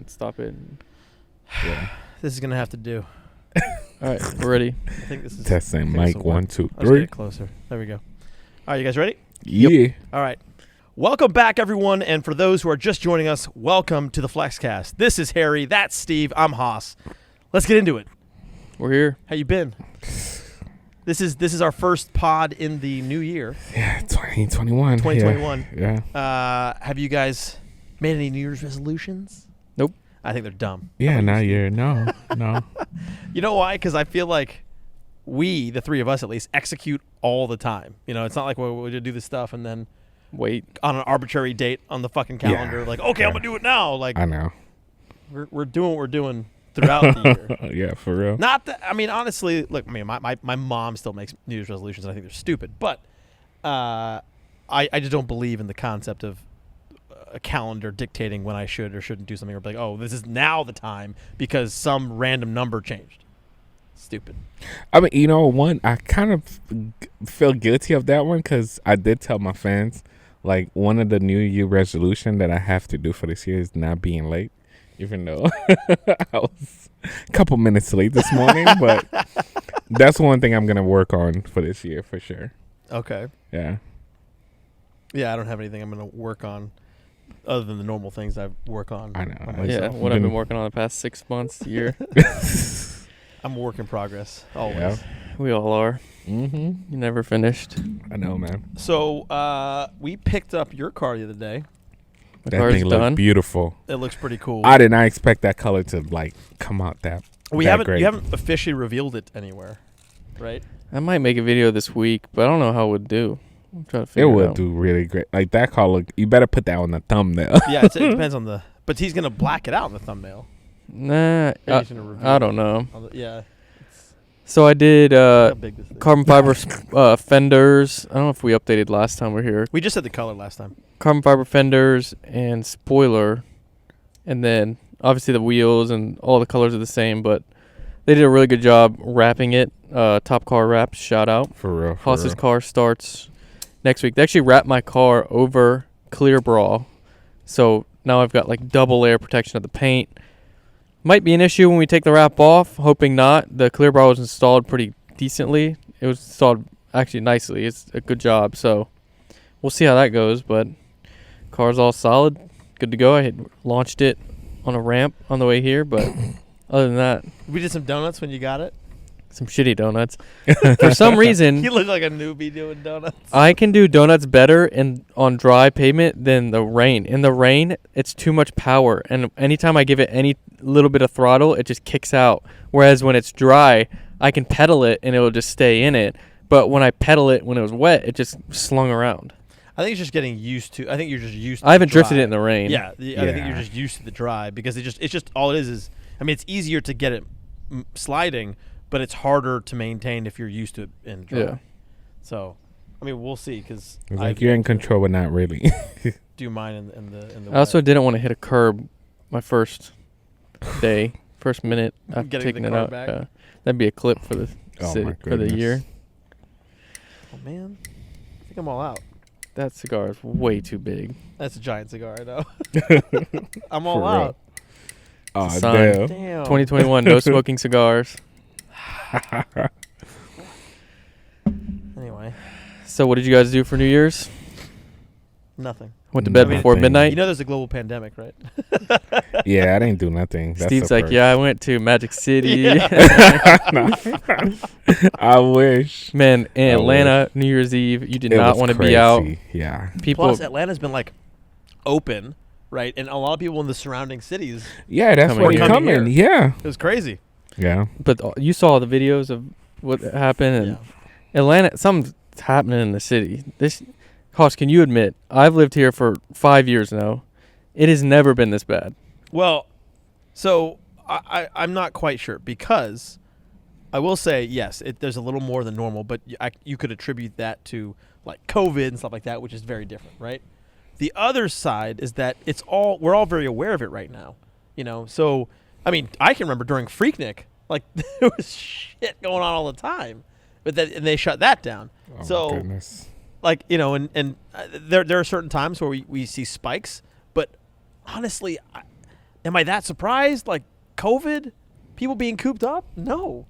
Stop it. Yeah. This is gonna have to do. All right, we're ready. I think this is Testing mic 1, 2, Let's 3. get closer. There we go. All right, you guys ready? Yeah. All right. Welcome back, everyone. And for those who are just joining us, welcome to the FLEXCast. This is Harry. That's Steve. I'm Haas. Let's get into it. We're here. How you been? This is our first pod in the new year. Yeah, 2021. 2021. Yeah. Have you guys made any New Year's resolutions? Nope. I think they're dumb. Yeah, now you're no. You know why? Because I feel like we, the three of us at least, execute all the time. You know, it's not like we'll do this stuff and then Wait. on an arbitrary date on the fucking calendar, like, okay, I'm gonna do it now. Like, I know. we're doing what we're doing throughout the year. Yeah, for real. Not that, I mean, honestly, look, I mean, my mom still makes New Year's resolutions, and I think they're stupid. But I just don't believe in the concept of a calendar dictating when I should or shouldn't do something, or be like, oh, this is now the time because some random number changed. Stupid. I mean, you know, I kind of feel guilty of that one because I did tell my fans, like, one of the New Year resolution that I have to do for this year is not being late, even though I was a couple minutes late this morning. But that's one thing I'm going to work on for this year for sure. Okay. Yeah. Yeah, I don't have anything I'm going to work on other than the normal things I work on. I know. myself. Yeah, what I've been working on the past 6 months, year. I'm a work in progress, always. Yeah. We all are. Mm-hmm. You never finished. I know, man. So we picked up your car the other day. The That car's thing looked done. beautiful. It looks pretty cool. I did not expect that color to like come out that. You great. haven't officially revealed it anywhere, right? I might make a video this week, but I don't know how it would do. I'm trying to It figure it will out. do really great. Like that car look. You better put that on the thumbnail. Yeah, it depends on the. But he's gonna black it out in the thumbnail. Nah, Or he's gonna reveal I it don't know. on the- yeah. So I did How big this is. carbon fiber fenders. I don't know if we updated last time we were here. We just said the color last time. Carbon fiber fenders and spoiler, and then obviously the wheels and all the colors are the same, but they did a really good job wrapping it. Top Car Wraps, shout out. For real. Haas's car starts next week. They actually wrapped my car over clear bra, so now I've got like double layer protection of the paint. Might be an issue when we take the wrap off, hoping not. The clear bra was installed pretty decently. It was installed actually nicely. It's a good job, so we'll see how that goes, but car's all solid, good to go. I had launched it on a ramp on the way here, but other than that, We did some donuts when you got it. some shitty donuts. For some reason, You look like a newbie doing donuts. I can do donuts better on dry pavement than the rain. In the rain, it's too much power, and anytime I give it any little bit of throttle, it just kicks out. Whereas when it's dry, I can pedal it and it'll just stay in it. But when I pedal it when it was wet, it just slung around. I think it's just getting used to. I think you're just used to I haven't the dry. drifted it in the rain. Yeah, I think Yeah. you're just used to the dry because it's just all it is. I mean, it's easier to get it sliding, but it's harder to maintain if you're used to it in dry. Yeah. So, I mean, we'll see because It's like you're in control, but not really. do mine in the. I also didn't want to hit a curb my first day, first minute after Getting taking the it car out. back. Yeah. That'd be a clip for the Oh city, my for the goodness. year. Oh man, I think I'm all out. That cigar is way too big. That's a giant cigar, I know. I'm all For real. out. Oh, Sign. damn. Damn. 2021, no smoking cigars. Anyway, So what did you guys do for New Year's? nothing. Went to bed Nothing. before midnight? You know, there's a global pandemic, right? Yeah, I didn't do nothing. That's Steve's the like, perk. yeah, I went to Magic City. No. I wish. Man, in I Atlanta, New Year's Eve, you did It not was want to be out. crazy. Yeah. People, Plus, Atlanta's been like open, right? And a lot of people in the surrounding cities. Yeah, that's Coming what here. coming. Yeah. It was crazy. Yeah. but you saw the videos of what happened, and Atlanta, something's happening in the city. Hoss, can you admit, I've lived here for 5 years now. It has never been this bad. Well, so I'm not quite sure because I will say, yes, there's a little more than normal, but you could attribute that to like COVID and stuff like that, which is very different, right? The other side is that we're all very aware of it right now, you know? So, I mean, I can remember during Freaknik, like there was shit going on all the time, and they shut that down. Oh So, my goodness. like, you know, and there are certain times where we see spikes, but honestly, Am I that surprised? Like COVID, people being cooped up? No.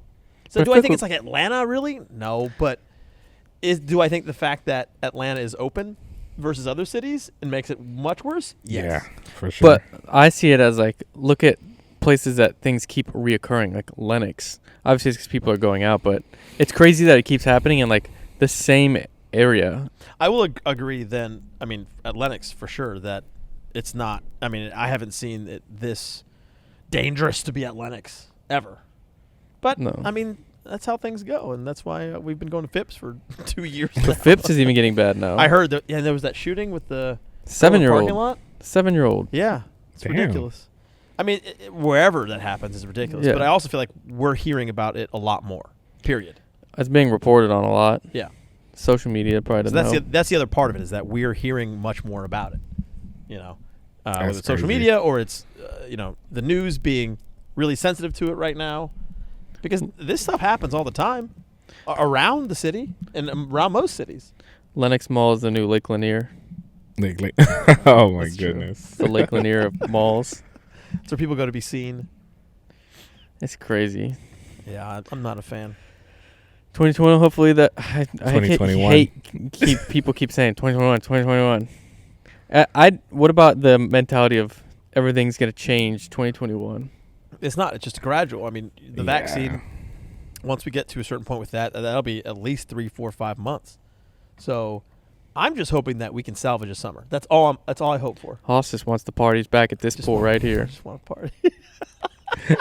So But do I think it's like Atlanta? Really? No. But do I think the fact that Atlanta is open versus other cities and makes it much worse? Yes. Yeah, for sure. But I see it as like, look at places that things keep reoccurring, like Lenox. Obviously, it's because people are going out, but it's crazy that it keeps happening in like the same area. I will agree then, I mean, at Lenox for sure that it's not, I mean, I haven't seen it this dangerous to be at Lenox ever. But, No. I mean, that's how things go, and that's why we've been going to Phipps for 2 years The now. Phipps is even getting bad now. I heard that, yeah, there was that shooting with the 7-year-old. parking lot. 7-year-old. Yeah, it's Damn. ridiculous. I mean, wherever that happens is ridiculous, Yeah. but I also feel like we're hearing about it a lot more, period. It's being reported on a lot. Yeah. Social media probably So doesn't help. that's the other part of it is that we're hearing much more about it, you know, whether That's it's social crazy. media or it's the news being really sensitive to it right now, because this stuff happens all the time around the city and around most cities. Lenox Mall is the new Lake Lanier. Like, oh my That's true. goodness. The Lake Lanier of malls. It's where people go to be seen. It's crazy. Yeah, I'm not a fan. 2021, hopefully that I 2021. hate people keep saying 2021, 2021. What about the mentality of everything's going to change 2021? It's not. It's just gradual. I mean, the Yeah. vaccine. Once we get to a certain point with that, that'll be at least 3, 4, 5 months. So, I'm just hoping that we can salvage a summer. That's all. That's all I hope for. Hoss just wants the parties back at this Just pool want- right I here. just want to party.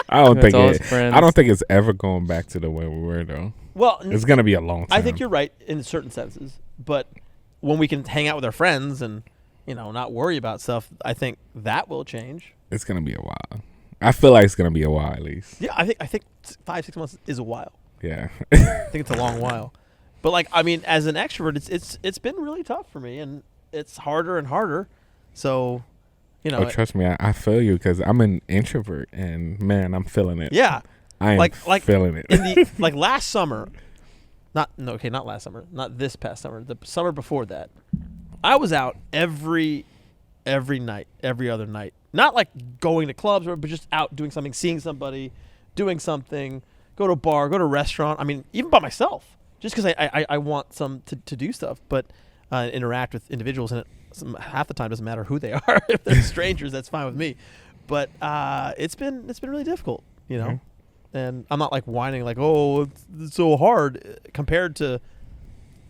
I don't That's think all it. his friends. I don't think it's ever going back to the way we were though. Well, It's gonna be a long time. I think you're right in certain senses, but when we can hang out with our friends and not worry about stuff, I think that will change. It's gonna be a while. I feel like it's gonna be a while at least. Yeah, I think 5, 6 months is a while. Yeah. I think it's a long while. But like, I mean, as an extrovert, it's been really tough for me, and it's harder and harder. So, Oh, trust me, I feel you because I'm an introvert, and man, I'm feeling it. yeah. I am like feeling it. In the like last summer, not last summer, not this past summer, the summer before that, I was out every night, every other night. Not like going to clubs, but just out doing something, seeing somebody, doing something, go to a bar, go to a restaurant. I mean, even by myself, just because I want to do stuff, but interact with individuals, and half the time doesn't matter who they are. If they're strangers, that's fine with me. But it's been really difficult, Mhm. And I'm not like whining like, oh, it's so hard compared to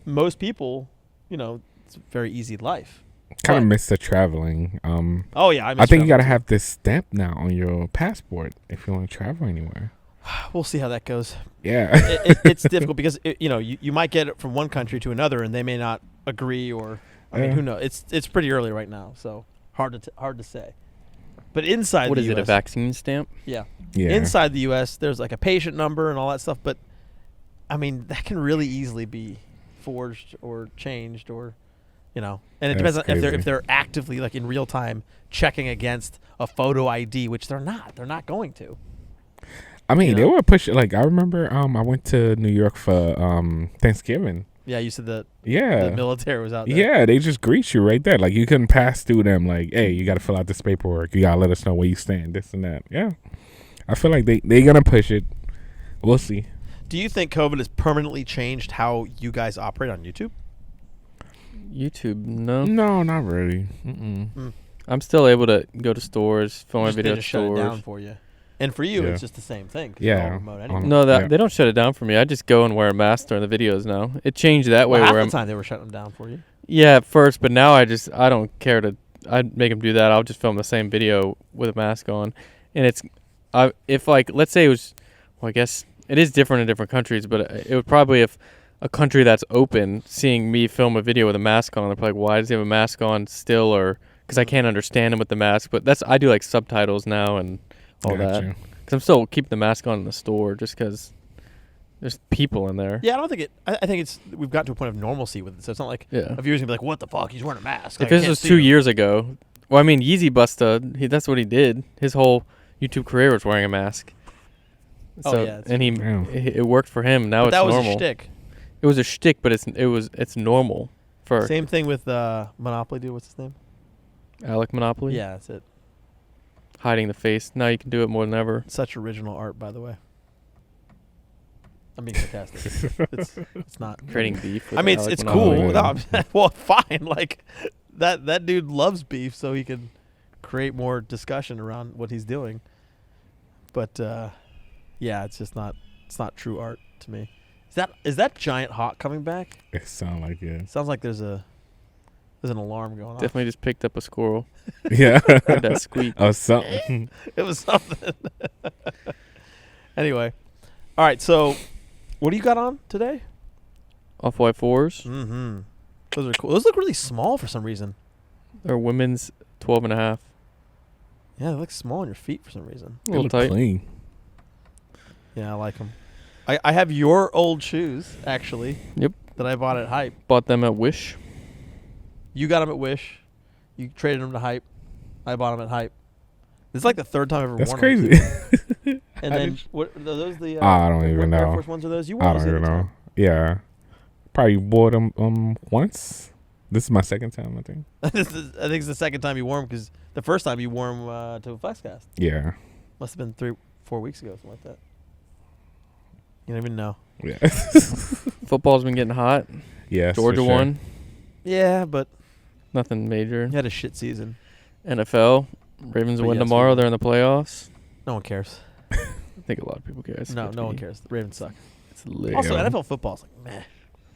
most people. It's a very easy life. Kind of But- miss the traveling. Oh yeah, I think you gotta traveling have this stamp now on your passport if you want to travel anywhere. too. We'll see how that goes. Yeah. It's difficult because you might get it from one country to another, and they may not agree, or I mean, Yeah. who knows? It's pretty early right now, so hard to say. But inside What the is US, it, a vaccine stamp? Yeah. Yeah. Inside the U.S., there's like a patient number and all that stuff, but I mean that can really easily be forged or changed, or and it That's depends on crazy. if they're actively like in real time checking against a photo ID, which they're not. They're not going to. I mean, you they know? were pushing. Like I remember, I went to New York for Thanksgiving. Yeah, you said the Yeah. military was out there. Yeah, they just greet you right there. Like you couldn't pass through them. Like, hey, you got to fill out this paperwork. You got to let us know where you stand. This and that. Yeah, I feel like they gonna push it. We'll see. Do you think COVID has permanently changed how you guys operate on YouTube? YouTube, no. No, not really. Mm-mm. I'm still able to go to stores, film my They video at just shut it down stores. for you. And for you, Yeah. it's just the same thing. 'Cause you're all Yeah. remote anyway. No, Yeah. they don't shut it down for me. I just go and wear a mask during the videos now. It changed that way Well, half where the I'm. time they were shutting them down for you. Yeah, at first, but now I don't care to. I'd make them do that. I'll just film the same video with a mask on, and if like let's say it was, well, I guess it is different in different countries, but it would probably if a country that's open seeing me film a video with a mask on, they're probably like, why does he have a mask on still, or because I can't understand him with the mask. But I do like subtitles now and all that. Gotcha. Because I'm still keeping the mask on in the store just because there's people in there. Yeah, I don't think it. I think we've got to a point of normalcy with it. So it's not like Yeah. a viewer's gonna be like, "What the fuck? He's wearing a mask." If this was 2 years ago, well, I mean, Yeezy Busta, that's what he did. His whole YouTube career was wearing a mask. Oh, So, yeah, and Yeah. it worked for him. Now but it's that was normal. a shtick. It was a shtick, but it's normal for Same thing with Monopoly dude. What's his name? Alec Monopoly. Yeah, that's it. hiding the face. Now you can do it more than ever. Such original art, by the way. I'm being sarcastic. it's not Creating beef. With I mean, Alec it's Monopoly. cool. yeah. No, well, fine. Like that dude loves beef, so he can create more discussion around what he's doing. But yeah, it's just not. It's not true art to me. Is that giant hawk coming back? It sounds like it. Sounds like there's an alarm going off. Definitely just picked up a squirrel. Yeah. Heard that squeak. Or something. It was something. Anyway, all right. So, what do you got on today? Off-white 4s. Mm-hmm. Those are cool. Those look really small for some reason. They're women's 12.5. Yeah, they look small on your feet for some reason. A little Look tight. clean. Yeah, I like them. I have your old shoes, actually. Yep. That I bought at Hype. Bought them at Wish. You got them at Wish. You traded them to Hype. I bought them at Hype. This is like the third time I've ever That's worn crazy. them. And How then, did what are those the I don't even Air know. Force ones are those? You wore I those don't the even other know. time. Yeah. Probably wore them once. This is my second time, I think. I think it's the second time you wore them because the first time you wore them to a FLEXCast. Yeah. Must have been 3-4 weeks ago, something like that. You don't even know. Yeah. Football's been getting hot. Yes. for Georgia sure. won. Yeah, but Nothing major. you had a shit season. NFL. Ravens But win yes, tomorrow. we They're in the playoffs. No one cares. I think a lot of people care. It's No, good to no one be- cares. The Ravens suck. It's lit. Also, Yeah. NFL football's like meh.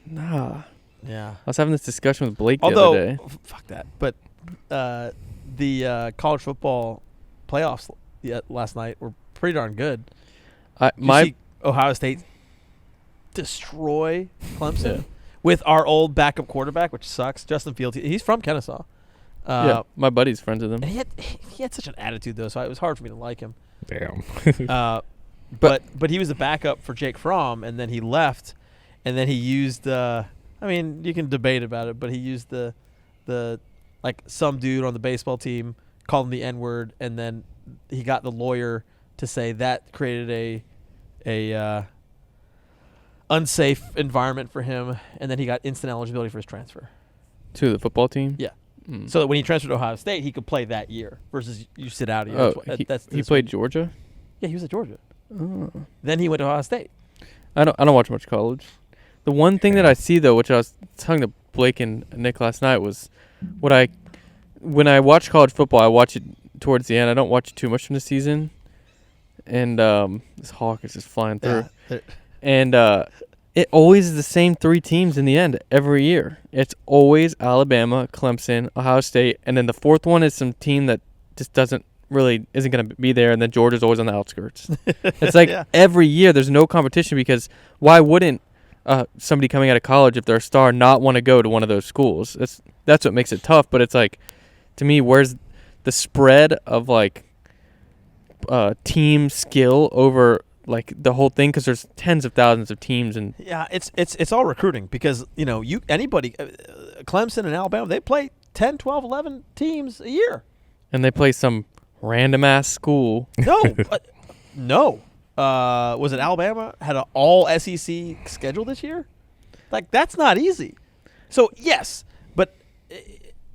Nah. Yeah. I was having this discussion with Blake the Although, other day. fuck that. But the college football playoffs last night were pretty darn good. Did you see Ohio State destroy Clemson Yeah. with our old backup quarterback, which sucks. Justin Fields. He's from Kennesaw. Yeah, my buddy's friends with him. And he had such an attitude though, so it was hard for me to like him. Damn. But he was a backup for Jake Fromm, and then he left, and then he used. I mean, you can debate about it, but he used the like some dude on the baseball team called him the N-word, and then he got the lawyer to say that created a unsafe environment for him, and then he got instant eligibility for his transfer. To the football team? Yeah. Mm. So that when he transferred to Ohio State, he could play that year versus you sit out a year. Oh, he this played week. Georgia? Yeah, he was at Georgia. Oh. Then he went to Ohio State. I don't watch much college. The one thing that I see though, which I was telling to Blake and Nick last night, was when I watch college football, I watch it towards the end. I don't watch too much from the season. And this hawk is just flying through. Yeah. And it always is the same three teams in the end every year. It's always Alabama, Clemson, Ohio State, and then the fourth one is some team that just isn't going to be there, and then Georgia's always on the outskirts. It's like Yeah. every year there's no competition because why wouldn't somebody coming out of college, if they're a star, not want to go to one of those schools? That's what makes it tough. But it's like, to me, where's the spread of like team skill over like the whole thing? Because there's tens of thousands of teams, and Yeah, it's all recruiting because anybody, Clemson and Alabama, they play 10, 12, 11 teams a year. they play some random ass school. No, no. Was it Alabama had an all SEC schedule this year? Like that's not easy. So yes, but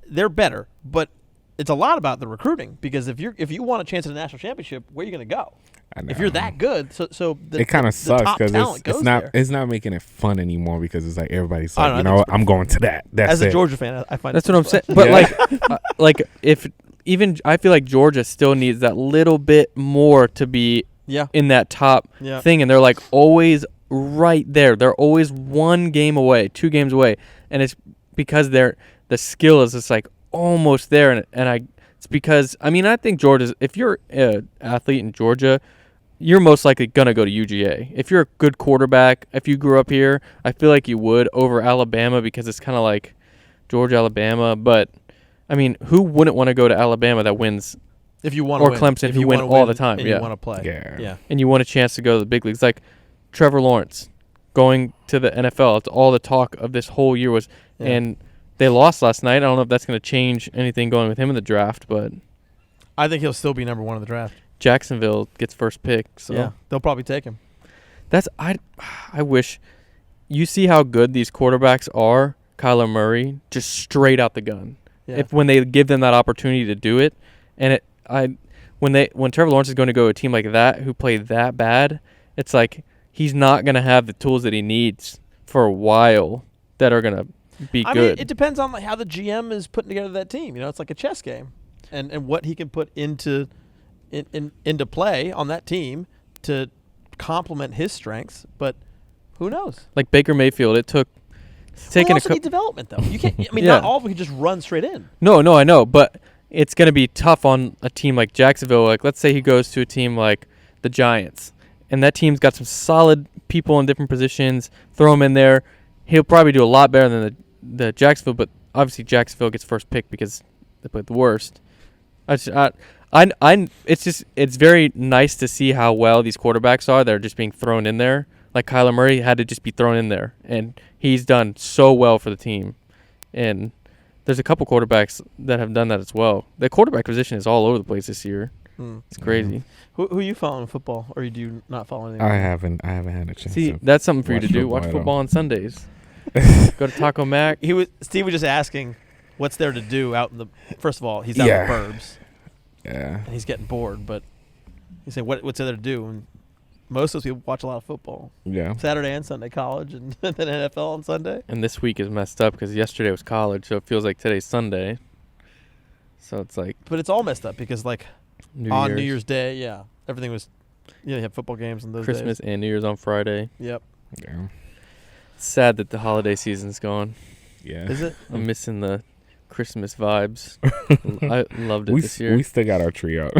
they're better. But it's a lot about the recruiting because if you want a chance at a national championship, where are you going to go? I know. If you're that good, so the, it kind the of sucks top because talent it's goes not there. it's not making it fun anymore because it's like everybody's I like, don't know, I think I'm going to that. That's As a it. Georgia fan, I find That's it what I'm fun. saying. But Yeah. like if even I feel like Georgia still needs that little bit more to be Yeah, in that top yeah. thing, and they're like always right there. They're always 1 game away, 2 games away, and it's because the skill is just like almost there, and it's because I think Georgia's, if you're an athlete in Georgia, you're most likely gonna go to UGA. If you're a good quarterback, if you grew up here, I feel like you would over Alabama because it's kind of like Georgia, Alabama. But I mean, who wouldn't want to go to Alabama that wins? If you want Or to win, Clemson, if who you win wanna all the time, and yeah. you want to play, Yeah. And you want a chance to go to the big leagues, like Trevor Lawrence going to the NFL. It's all the talk of this whole year was, Yeah. and they lost last night. I don't know if that's going to change anything going with him in the draft, but I think he'll still be number 1 in the draft. Jacksonville gets first pick. So Yeah, they'll probably take him. that's I wish you see how good these quarterbacks are. Kyler Murray just straight out the gun. Yeah. If when they give them that opportunity to do it, and when Trevor Lawrence is going to go to a team like that who play that bad, it's like he's not going to have the tools that he needs for a while that are going to be I good. mean, it depends on how the GM is putting together that team. You know, it's like a chess game, and what he can put into play on that team to complement his strengths. But who knows? Like Baker Mayfield, it's Well, taking you a also need development, though. You can't. I mean, Yeah. not all of them can just run straight in. No, I know, but it's going to be tough on a team like Jacksonville. Like, let's say he goes to a team like the Giants, and that team's got some solid people in different positions. Throw him in there. He'll probably do a lot better than the Jacksonville, but obviously Jacksonville gets first pick because they played the worst. It's very nice to see how well these quarterbacks are. They're just being thrown in there. Like Kyler Murray had to just be thrown in there, and he's done so well for the team. And there's a couple quarterbacks that have done that as well. The quarterback position is all over the place this year. It's crazy. Who are you following in football, or do you not follow anything? I haven't had a chance. See, to that's something for you to watch do. football Watch at football all. on Sundays. Go to Taco Mac. Steve was just asking, what's there to do out in the? First of all, he's out in the burbs, Yeah. and he's getting bored. But he's saying, what's there to do? And most of us people watch a lot of football, Yeah. Saturday and Sunday, college, and then NFL on Sunday. And this week is messed up because yesterday was college, so it feels like today's Sunday. So it's like But it's all messed up because like New Year's Day, yeah, everything was. Yeah, you have football games on those Christmas days. and New Year's on Friday. Yep. Yeah. Sad that the holiday season's gone. Yeah. Is it? I'm missing the Christmas vibes. I loved it this year. We still got our tree out.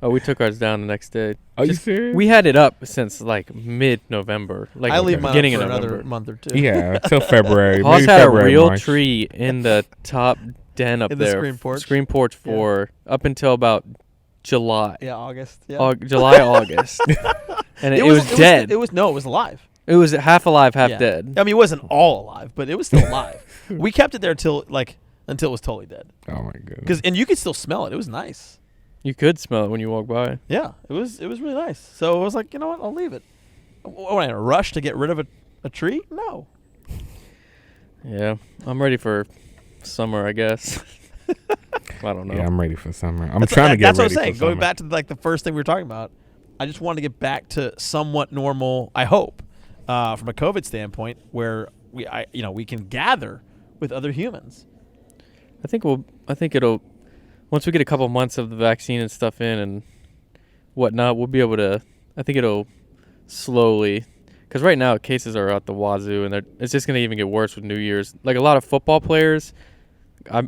Oh, we took ours down the next day. Are you Just- serious? We had it up since like mid-November, like I leave mine beginning up of for another November. month or two. Yeah, till February. Paul's maybe had February, a real March. tree in the top den up In the there. screen porch? For up until about July. Yeah, August. Yeah. July, August. And it was dead. It was alive. It was half alive, half Yeah. dead. I mean, it wasn't all alive, but it was still alive. We kept it there until it was totally dead. Oh my goodness. And you could still smell it. It was nice. You could smell it when you walk by. Yeah, it was really nice. So I was like, you know what? I'll leave it. What, in a rush to get rid of a tree? No. Yeah, I'm ready for summer, I guess. I don't know. Yeah, I'm ready for summer. I'm That's trying to get That's what ready I'm saying. for Going summer. back to like the first thing we were talking about, I just want to get back to somewhat normal. I hope from a COVID standpoint, where we can gather with other humans. I think it'll once we get a couple months of the vaccine and stuff in and whatnot, we'll be able to. I think it'll slowly, because right now cases are out the wazoo, and it's just gonna even get worse with New Year's. Like a lot of football players,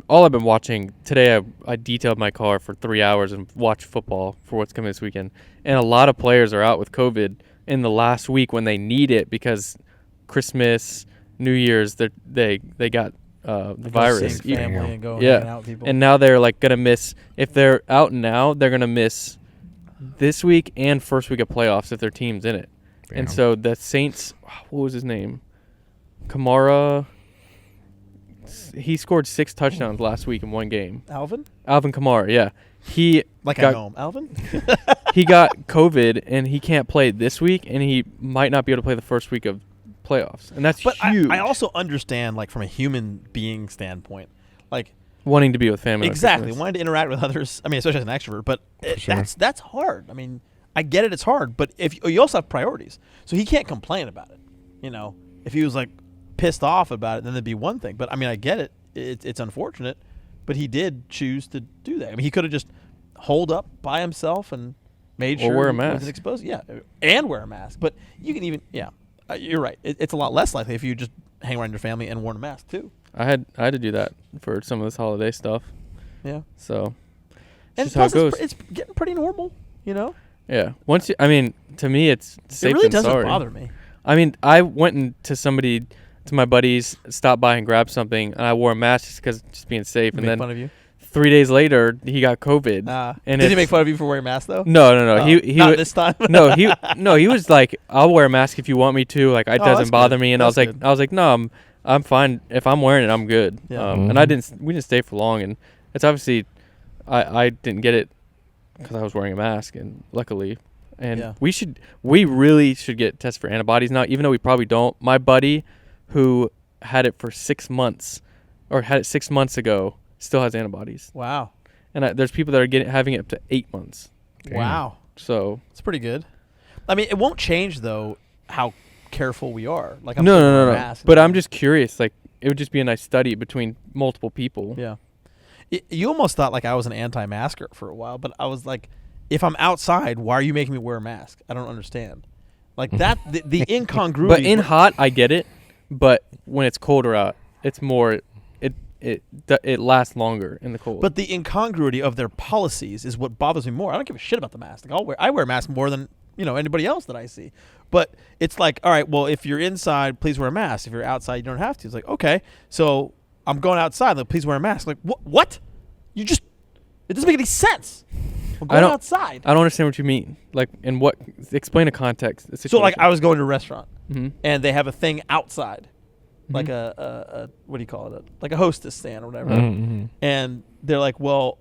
all I've been watching today. I detailed my car for 3 hours and watched football for what's coming this weekend, and a lot of players are out with COVID in the last week when they need it because Christmas, New Year's, they got the virus. Seeing family and going Yeah. hanging out with people. And now they're like gonna miss, if they're out now, they're gonna miss this week and first week of playoffs if their team's in it. And Damn. so the Saints, what was his name? Kamara. He scored 6 touchdowns last week in one game. Alvin, Alvin Kamara, yeah. He like I got know him, Alvin. he got COVID and he can't play this week, and he might not be able to play the first week of playoffs, and that's But huge. I also understand, like from a human being standpoint, like wanting to be with family. on exactly Christmas. wanting to interact with others. I mean, especially as an extrovert, but Sure. that's hard. I mean, I get it; it's hard. But if you also have priorities, so he can't complain about it. You know, if he was like pissed off about it, then that'd be one thing. But I mean, I get it. It's unfortunate, but he did choose to do that. I mean, he could have just holed up by himself and made Or sure wear a he mask. wasn't exposed. Yeah, and wear a mask. But you can even you're right. It's a lot less likely if you just hang around your family and worn a mask too. I had to do that for some of this holiday stuff. Yeah, So and just how it plus goes. it's getting pretty normal. You know, Yeah. I mean, to me, it's safe it really than doesn't sorry. bother me. I mean, I went to my buddies, stopped by and grabbed something, and I wore a mask just because just being safe. And Make then fun of you. 3 days later, he got COVID. And Did he it's- make fun of you for wearing a mask though? No. Oh, He not wa- this time. no, he was like, "I'll wear a mask if you want me to. Like, it that's doesn't bother good. me." And That's I good. was like, "No, I'm fine. If I'm wearing it, I'm good." Yeah. And we didn't stay for long, and it's obviously, I didn't get it because I was wearing a mask, and luckily, and Yeah. we really should get tested for antibodies now, even though we probably don't. My buddy, who had it for 6 months, or had it 6 months ago, still has antibodies. Wow. and there's people that are having it up to 8 months. Damn. Wow. So It's pretty good. I mean, it won't change though how careful we are. Like I'm no. still wearing a mask and But I'm everything. just curious. Like it would just be a nice study between multiple people. Yeah. You almost thought like I was an anti-masker for a while, but I was like, if I'm outside, why are you making me wear a mask? I don't understand. Like that, the incongruity. But in hot, I get it. But when it's colder out, it's more. It lasts longer in the cold. But the incongruity of their policies is what bothers me more. I don't give a shit about the mask. Like I wear a mask more than anybody else that I see. But it's like, all right, well, if you're inside, please wear a mask. If you're outside, you don't have to. It's like, okay, so I'm going outside. Like, please wear a mask. Like, what? It doesn't make any sense. I'm going outside. I don't understand what you mean. Like, in what? Explain a context. So, like, I was going to a restaurant, Mhm. and they have a thing outside, like Mhm. a what do you call it? Like a hostess stand or whatever. Mm-hmm. And they're like, well,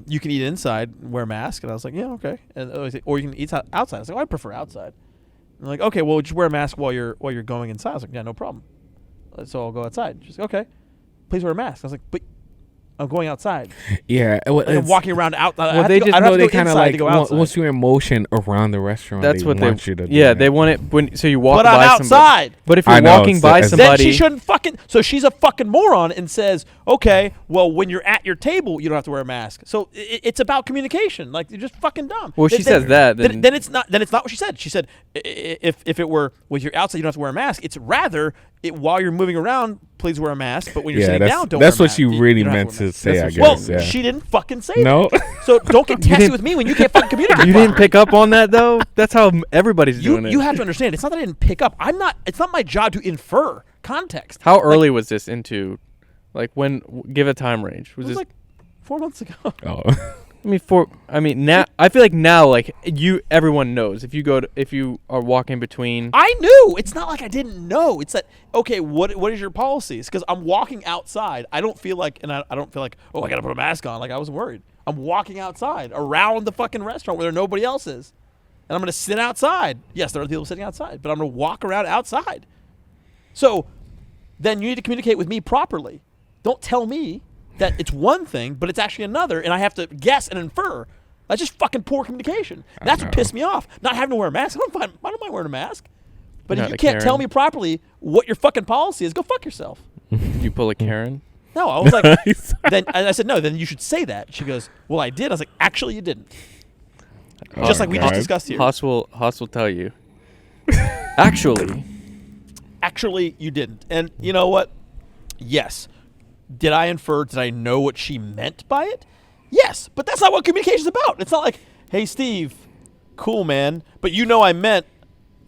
you can eat inside and wear a mask. And I was like, yeah, okay. And or you can eat outside. I was like, I prefer outside. And they're like, okay, well, just wear a mask while you're going inside. I was like, yeah, no problem. So I'll go outside. She's like, okay, please wear a mask. I was like, but I'm going outside. Yeah, Like, I'm walking around out. Well, they just know they kind of like outside. once you're in motion around the restaurant. That's they what want you to. Do Yeah, that. they want it when. So you walk But by I'm somebody. outside. But if I you're know, walking so- by then somebody, Then she shouldn't fucking. So she's a fucking moron and says, okay, well, when you're at your table, you don't have to wear a mask. So it's about communication. Like you're just fucking dumb. Well, she says that, then- Then it's not. Then it's not what she said. She said if it were when you're outside, you don't have to wear a mask. It's rather while you're moving around, please wear a mask. But when you're sitting down, don't. That's wear a what mask. she You really don't have meant wear a to mask. say. I That's guess. Well, Yeah. she didn't fucking say No. that. So don't get testy didn't- with me when you can't fucking communicate. you didn't pick up on that though. That's how everybody's doing it. You have to understand. It's not that I didn't pick up. I'm not. It's not my job to infer context. How early was this into? Like when? Give a time range. It Was was this? like 4 months ago. Oh. I mean now. I feel like now, like everyone knows if you are walking between. I knew. It's not like I didn't know. It's that okay. What is your policies? Because I'm walking outside. I don't feel like, I don't feel like, oh, I gotta put a mask on. Like I was worried. I'm walking outside around the fucking restaurant where nobody else is, and I'm gonna sit outside. Yes, there are people sitting outside, but I'm gonna walk around outside. So then you need to communicate with me properly. Don't tell me that it's one thing, but it's actually another, and I have to guess and infer. That's just fucking poor communication. That's what pissed me off. Not having to wear a mask. I don't mind wearing a mask. But Not if you a can't tell Karen. me properly what your fucking policy is, go fuck yourself. Did you pull a Karen? No, I was like, then and I said, no, then you should say that. She goes, well, I did. I was like, actually, you didn't. Just like we just discussed here. Haas will tell you. Actually, Actually, you didn't. And you know what? Yes. Did I know what she meant by it? Yes, but that's not what communication's about. It's not like, hey, Steve, cool, man, but I meant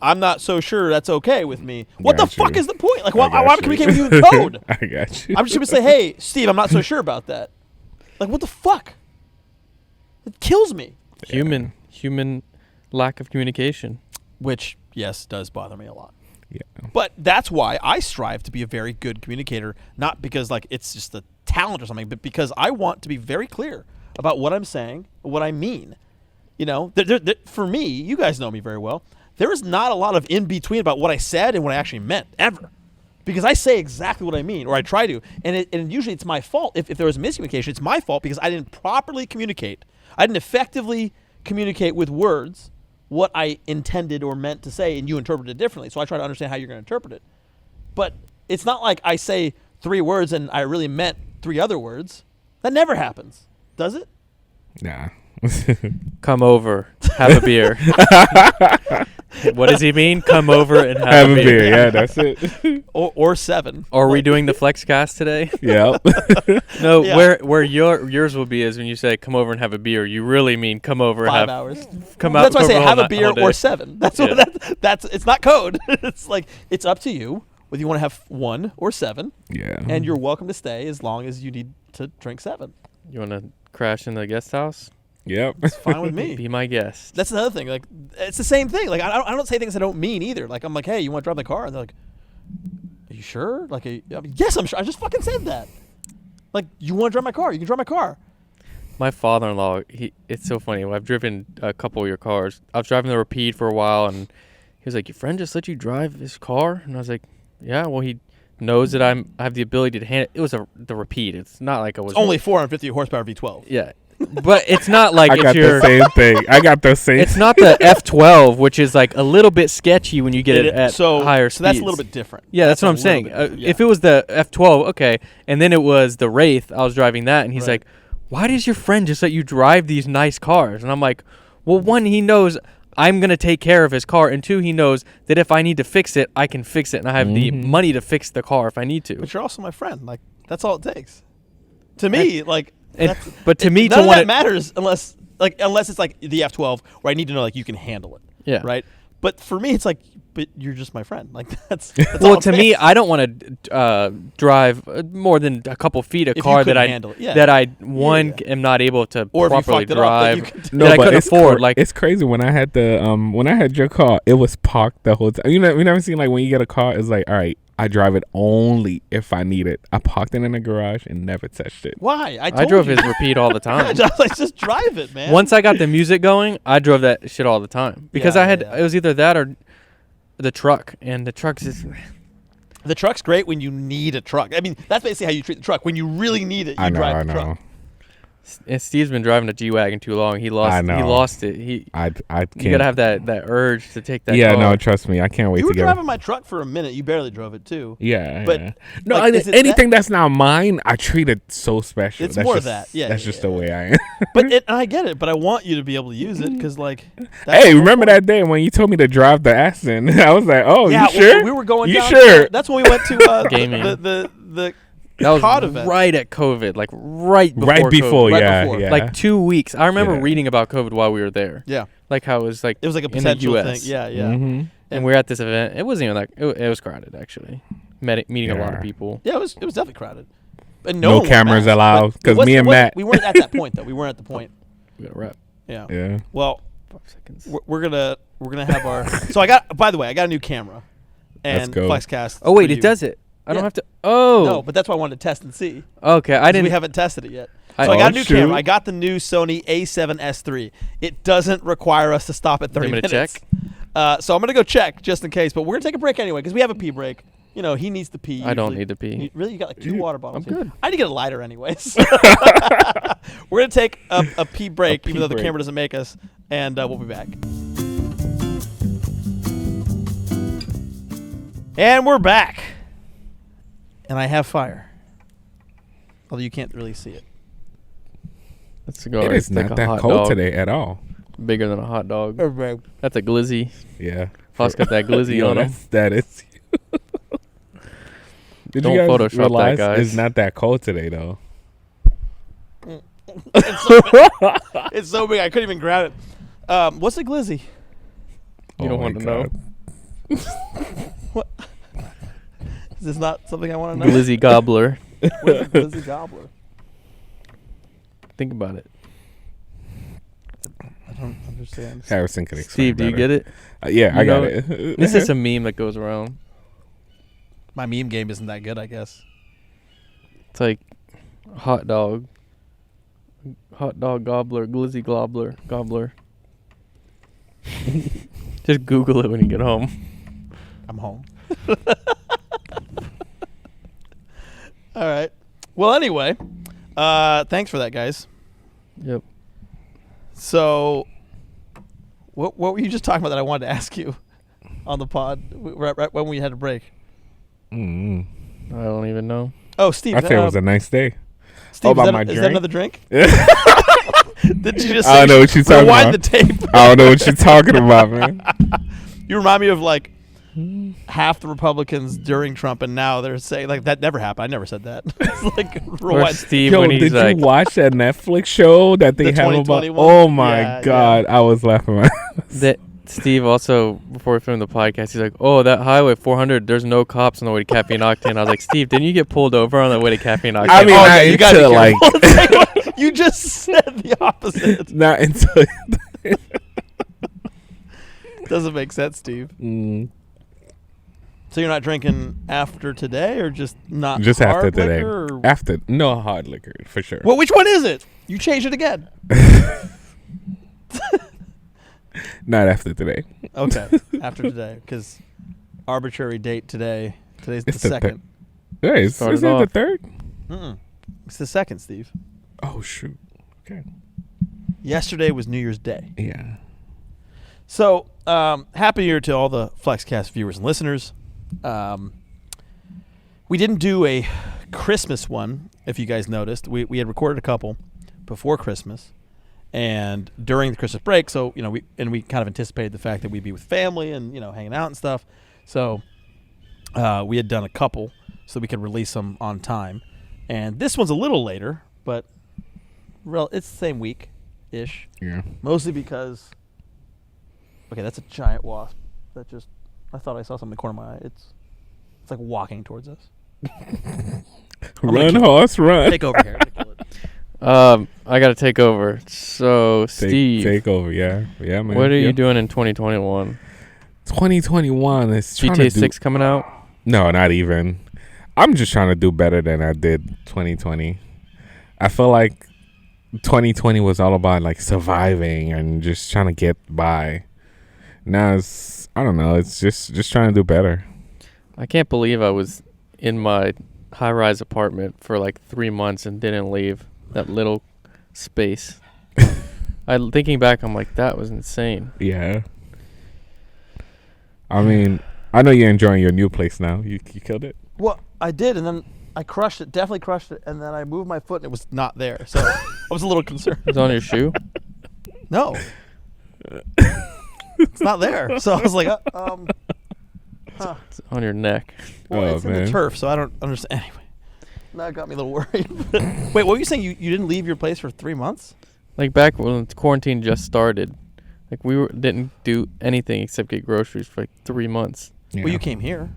I'm not so sure that's okay with me. What the Got fuck you. is the point? Like, I why got am I you. communicating with you in code? I got you. I'm just going to say, hey, Steve, I'm not so sure about that. Like, what the fuck? It kills me. human lack of communication. Which, yes, does bother me a lot. Yeah. But that's why I strive to be a very good communicator, not because like it's just a talent or something, but because I want to be very clear about what I'm saying, what I mean. For me, you guys know me very well. There is not a lot of in between about what I said and what I actually meant ever, because I say exactly what I mean, or I try to, and usually it's my fault if there was miscommunication. It's my fault because I didn't properly communicate. I didn't effectively communicate with words what I intended or meant to say, and you interpret it differently. So I try to understand how you're going to interpret it. But it's not like I say 3 words and I really meant 3 other words. That never happens, does it? Nah. Come over, have a beer. What does he mean? Come over and have, Have a a beer. beer. Yeah, that's it. Or 7. Are we doing the FLEXCAST today? Yep. No, Yeah. where yours will be is when you say come over and have a beer. You really mean come over 5 have hours. come Well, out. that's why I say come over have all a beer day. or 7. That's Yeah. what that's. It's not code. It's like it's up to you whether you want to have 1 or 7, Yeah. and you're welcome to stay as long as you need to drink 7. You want to crash in the guest house? Yep. It's fine with me. Be my guest. That's another thing. Like, it's the same thing. Like, I don't say things I don't mean either. Like, I'm like, hey, you want to drive the car? And they're like, are you sure? Like, yes, I'm sure. I just fucking said that. Like, you want to drive my car? You can drive my car. My father-in-law, it's so funny. I've driven a couple of your cars. I was driving the Rapide for a while, and he was like, your friend just let you drive his car? And I was like, yeah, well, he knows that I have the ability to handle. It was the repeat. It's not like I was It's only 450 horsepower V12. Yeah, but it's not like I got the same thing. I got the same. It's not the F12, which is like a little bit sketchy when you get it at higher speeds. So that's a little bit different. Yeah, that's what I'm saying. If it was the F12, okay, and then it was the Wraith, I was driving that, and he's like, "Why does your friend just let you drive these nice cars?" And I'm like, "Well, one, he knows I'm going to take care of his car, and two, he knows that if I need to fix it, I can fix it, and I have the money to fix the car if I need to." But you're also my friend. Like, that's all it takes. To me, but to me, none of that matters unless it's like the F12 where I need to know like you can handle it. Yeah. Right. But for me, it's like, but you're just my friend. Like that's well, all to me, I don't want to drive more than a couple feet a car that I am not able to properly drive. No, that I but couldn't afford. Like it's crazy when I had your car, it was parked the whole time. You never seen like when you get a car, it's like, all right, I drive it only if I need it. I parked it in the garage and never touched it. Why? I drove his repeat all the time. Like, just drive it, man. Once I got the music going, I drove that shit all the time because it was either that or the truck, and the truck's just. The truck's great when you need a truck. I mean, that's basically how you treat the truck. When you really need it, you drive the truck. And Steve's been driving a G-Wagon too long. He lost it. I can't. You gotta have that urge to take that. Yeah, car. no, trust me, I can't wait. You to were get driving my truck for a minute. You barely drove it too. Yeah, but no, anything that's not mine, I treat it so special. It's more that. Yeah, that's just the way I am. But I get it. But I want you to be able to use it because, like, hey, remember that day when you told me to drive the Aston? I was like, oh, you sure? We were going. You down sure? That's when we went to gaming. The that was event. Right at COVID, like right before. Yeah. Like 2 weeks. I remember reading about COVID while we were there. Yeah. Like how it was like it was like a potential in the US. thing. Yeah. Mm-hmm. And we were at this event. It wasn't even like it was crowded actually. Meeting a lot of people. Yeah, it was definitely crowded. And no cameras allowed because me and Matt. We weren't at that point though. We weren't at the point. We got a wrap. Yeah. Yeah. Well, 5 seconds. We're gonna have our. So I got. By the way, I got a new camera. And Let's go. FLEXCast. Oh wait, it does it. I don't have to. Oh. No, but that's why I wanted to test and see. Okay, I didn't. We haven't tested it yet. So I got a new camera. I got the new Sony A7S III. It doesn't require us to stop at 30 minutes. Check? So I'm gonna go check just in case. But we're gonna take a break anyway because we have a pee break. You know, he needs to pee. I don't need to pee. Really, you got like 2 water bottles. I'm good. I need to get a lighter anyways. We're gonna take a pee break, even though the camera doesn't make us, and we'll be back. And we're back. And I have fire. Although you can't really see it. That's a cigar. It is not that cold today at all. Bigger than a hot dog. That's a glizzy. Yeah. Foss got that glizzy on him. That is. Did Don't you guys Photoshop realize that, guys. It's not that cold today, though. It's so big I couldn't even grab it. What's a glizzy? You don't want to know. What? Is this not something I want to know? Glizzy gobbler. What is a glizzy gobbler? Think about it. I don't understand. Harrison can explain. Steve, do you get it? Yeah, I got it. This is a meme that goes around. My meme game isn't that good, I guess. It's like hot dog gobbler, glizzy gobbler. Just Google it when you get home. I'm home. All right. Well, anyway, thanks for that, guys. Yep. So, what were you just talking about that I wanted to ask you on the pod right when we had a break? Mm-hmm. I don't even know. Oh, Steve. I think it was a nice day. Steve, about my drink? Is that another drink? Did you just? I don't know what you're talking about. Rewind the tape. I don't know what you're talking about, man. You remind me of like half the Republicans during Trump, and now they're saying like that never happened. I never said that. It's like or Steve Yo, when he's did like, you watch that Netflix show that they The have about? 2021? Oh my God, I was laughing. that Steve also, before we filmed the podcast, he's like, oh, that highway 400, there's no cops on the way to Caffeine Octane. I was like, Steve, didn't you get pulled over on the way to Caffeine Octane? I mean, you gotta be careful. You just said the opposite. Not until Doesn't make sense, Steve. Mm. So you're not drinking after today, or just not? Just hard after today. liquor, or? After no hard liquor for sure. Well, which one is it? You changed it again. Not after today. Okay, after today, because arbitrary date today. Today's the It's the 2nd. Hey, is Started it the off. third? Mm-mm. It's the second, Steve. Oh shoot. Okay. Yesterday was New Year's Day. Yeah. So, happy New Year to all the FlexCast viewers and listeners. We didn't do a Christmas one, if you guys noticed. We had recorded a couple before Christmas and during the Christmas break. So, we kind of anticipated the fact that we'd be with family and, hanging out and stuff. So, we had done a couple so we could release them on time. And this one's a little later, but it's the same week-ish. Yeah. Mostly because, okay, that's a giant wasp. I thought I saw something in the corner of my eye. It's like walking towards us. Run, horse, run. Take over here. Kill it. I got to take over. So, Steve. Take over, yeah. Yeah, man. What are you doing in 2021? 2021 is trying GTA to 6 coming out? No, not even. I'm just trying to do better than I did 2020. I feel like 2020 was all about like surviving and just trying to get by. Now it's, I don't know, it's just trying to do better. I can't believe I was in my high-rise apartment for like 3 months and didn't leave that little space. Thinking back, I'm like, that was insane. Yeah. I mean, I know you're enjoying your new place now. You killed it? Well, I did, and then I crushed it, definitely crushed it, and then I moved my foot and it was not there. So I was a little concerned. It's on your shoe? No. It's not there. So I was like, huh. It's on your neck. Well, Oh, it's in man. the turf, so I don't understand. Anyway, that got me a little worried. Wait, what were you saying? You didn't leave your place for 3 months? Like back when quarantine just started, like didn't do anything except get groceries for like 3 months. Yeah. Well, you came here.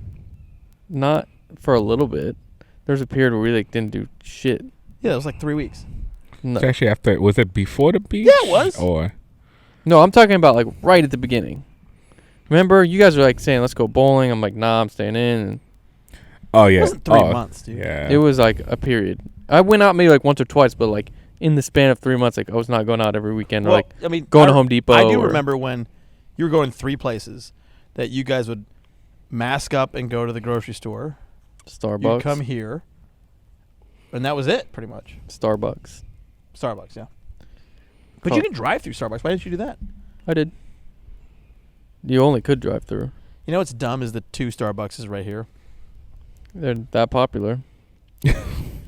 Not for a little bit. There was a period where we like didn't do shit. Yeah, it was like 3 weeks. No, It's actually after, was it before the beach? Yeah, it was. Or, no, I'm talking about like right at the beginning. Remember, you guys were like saying, "Let's go bowling." I'm like, "Nah, I'm staying in." And oh, yeah. It wasn't 3 months, dude. Yeah. it was like a period. I went out maybe like once or twice, but like in the span of 3 months, like I was not going out every weekend or Well, like I mean, going to Home Depot. I do or remember when you were going 3 places that you guys would mask up and go to the grocery store. Starbucks. You'd come here, and that was it, pretty much. Starbucks. Starbucks, yeah. But you can drive through Starbucks. Why didn't you do that? I did. You only could drive through. You know what's dumb is the 2 Starbucks right here. They're that popular.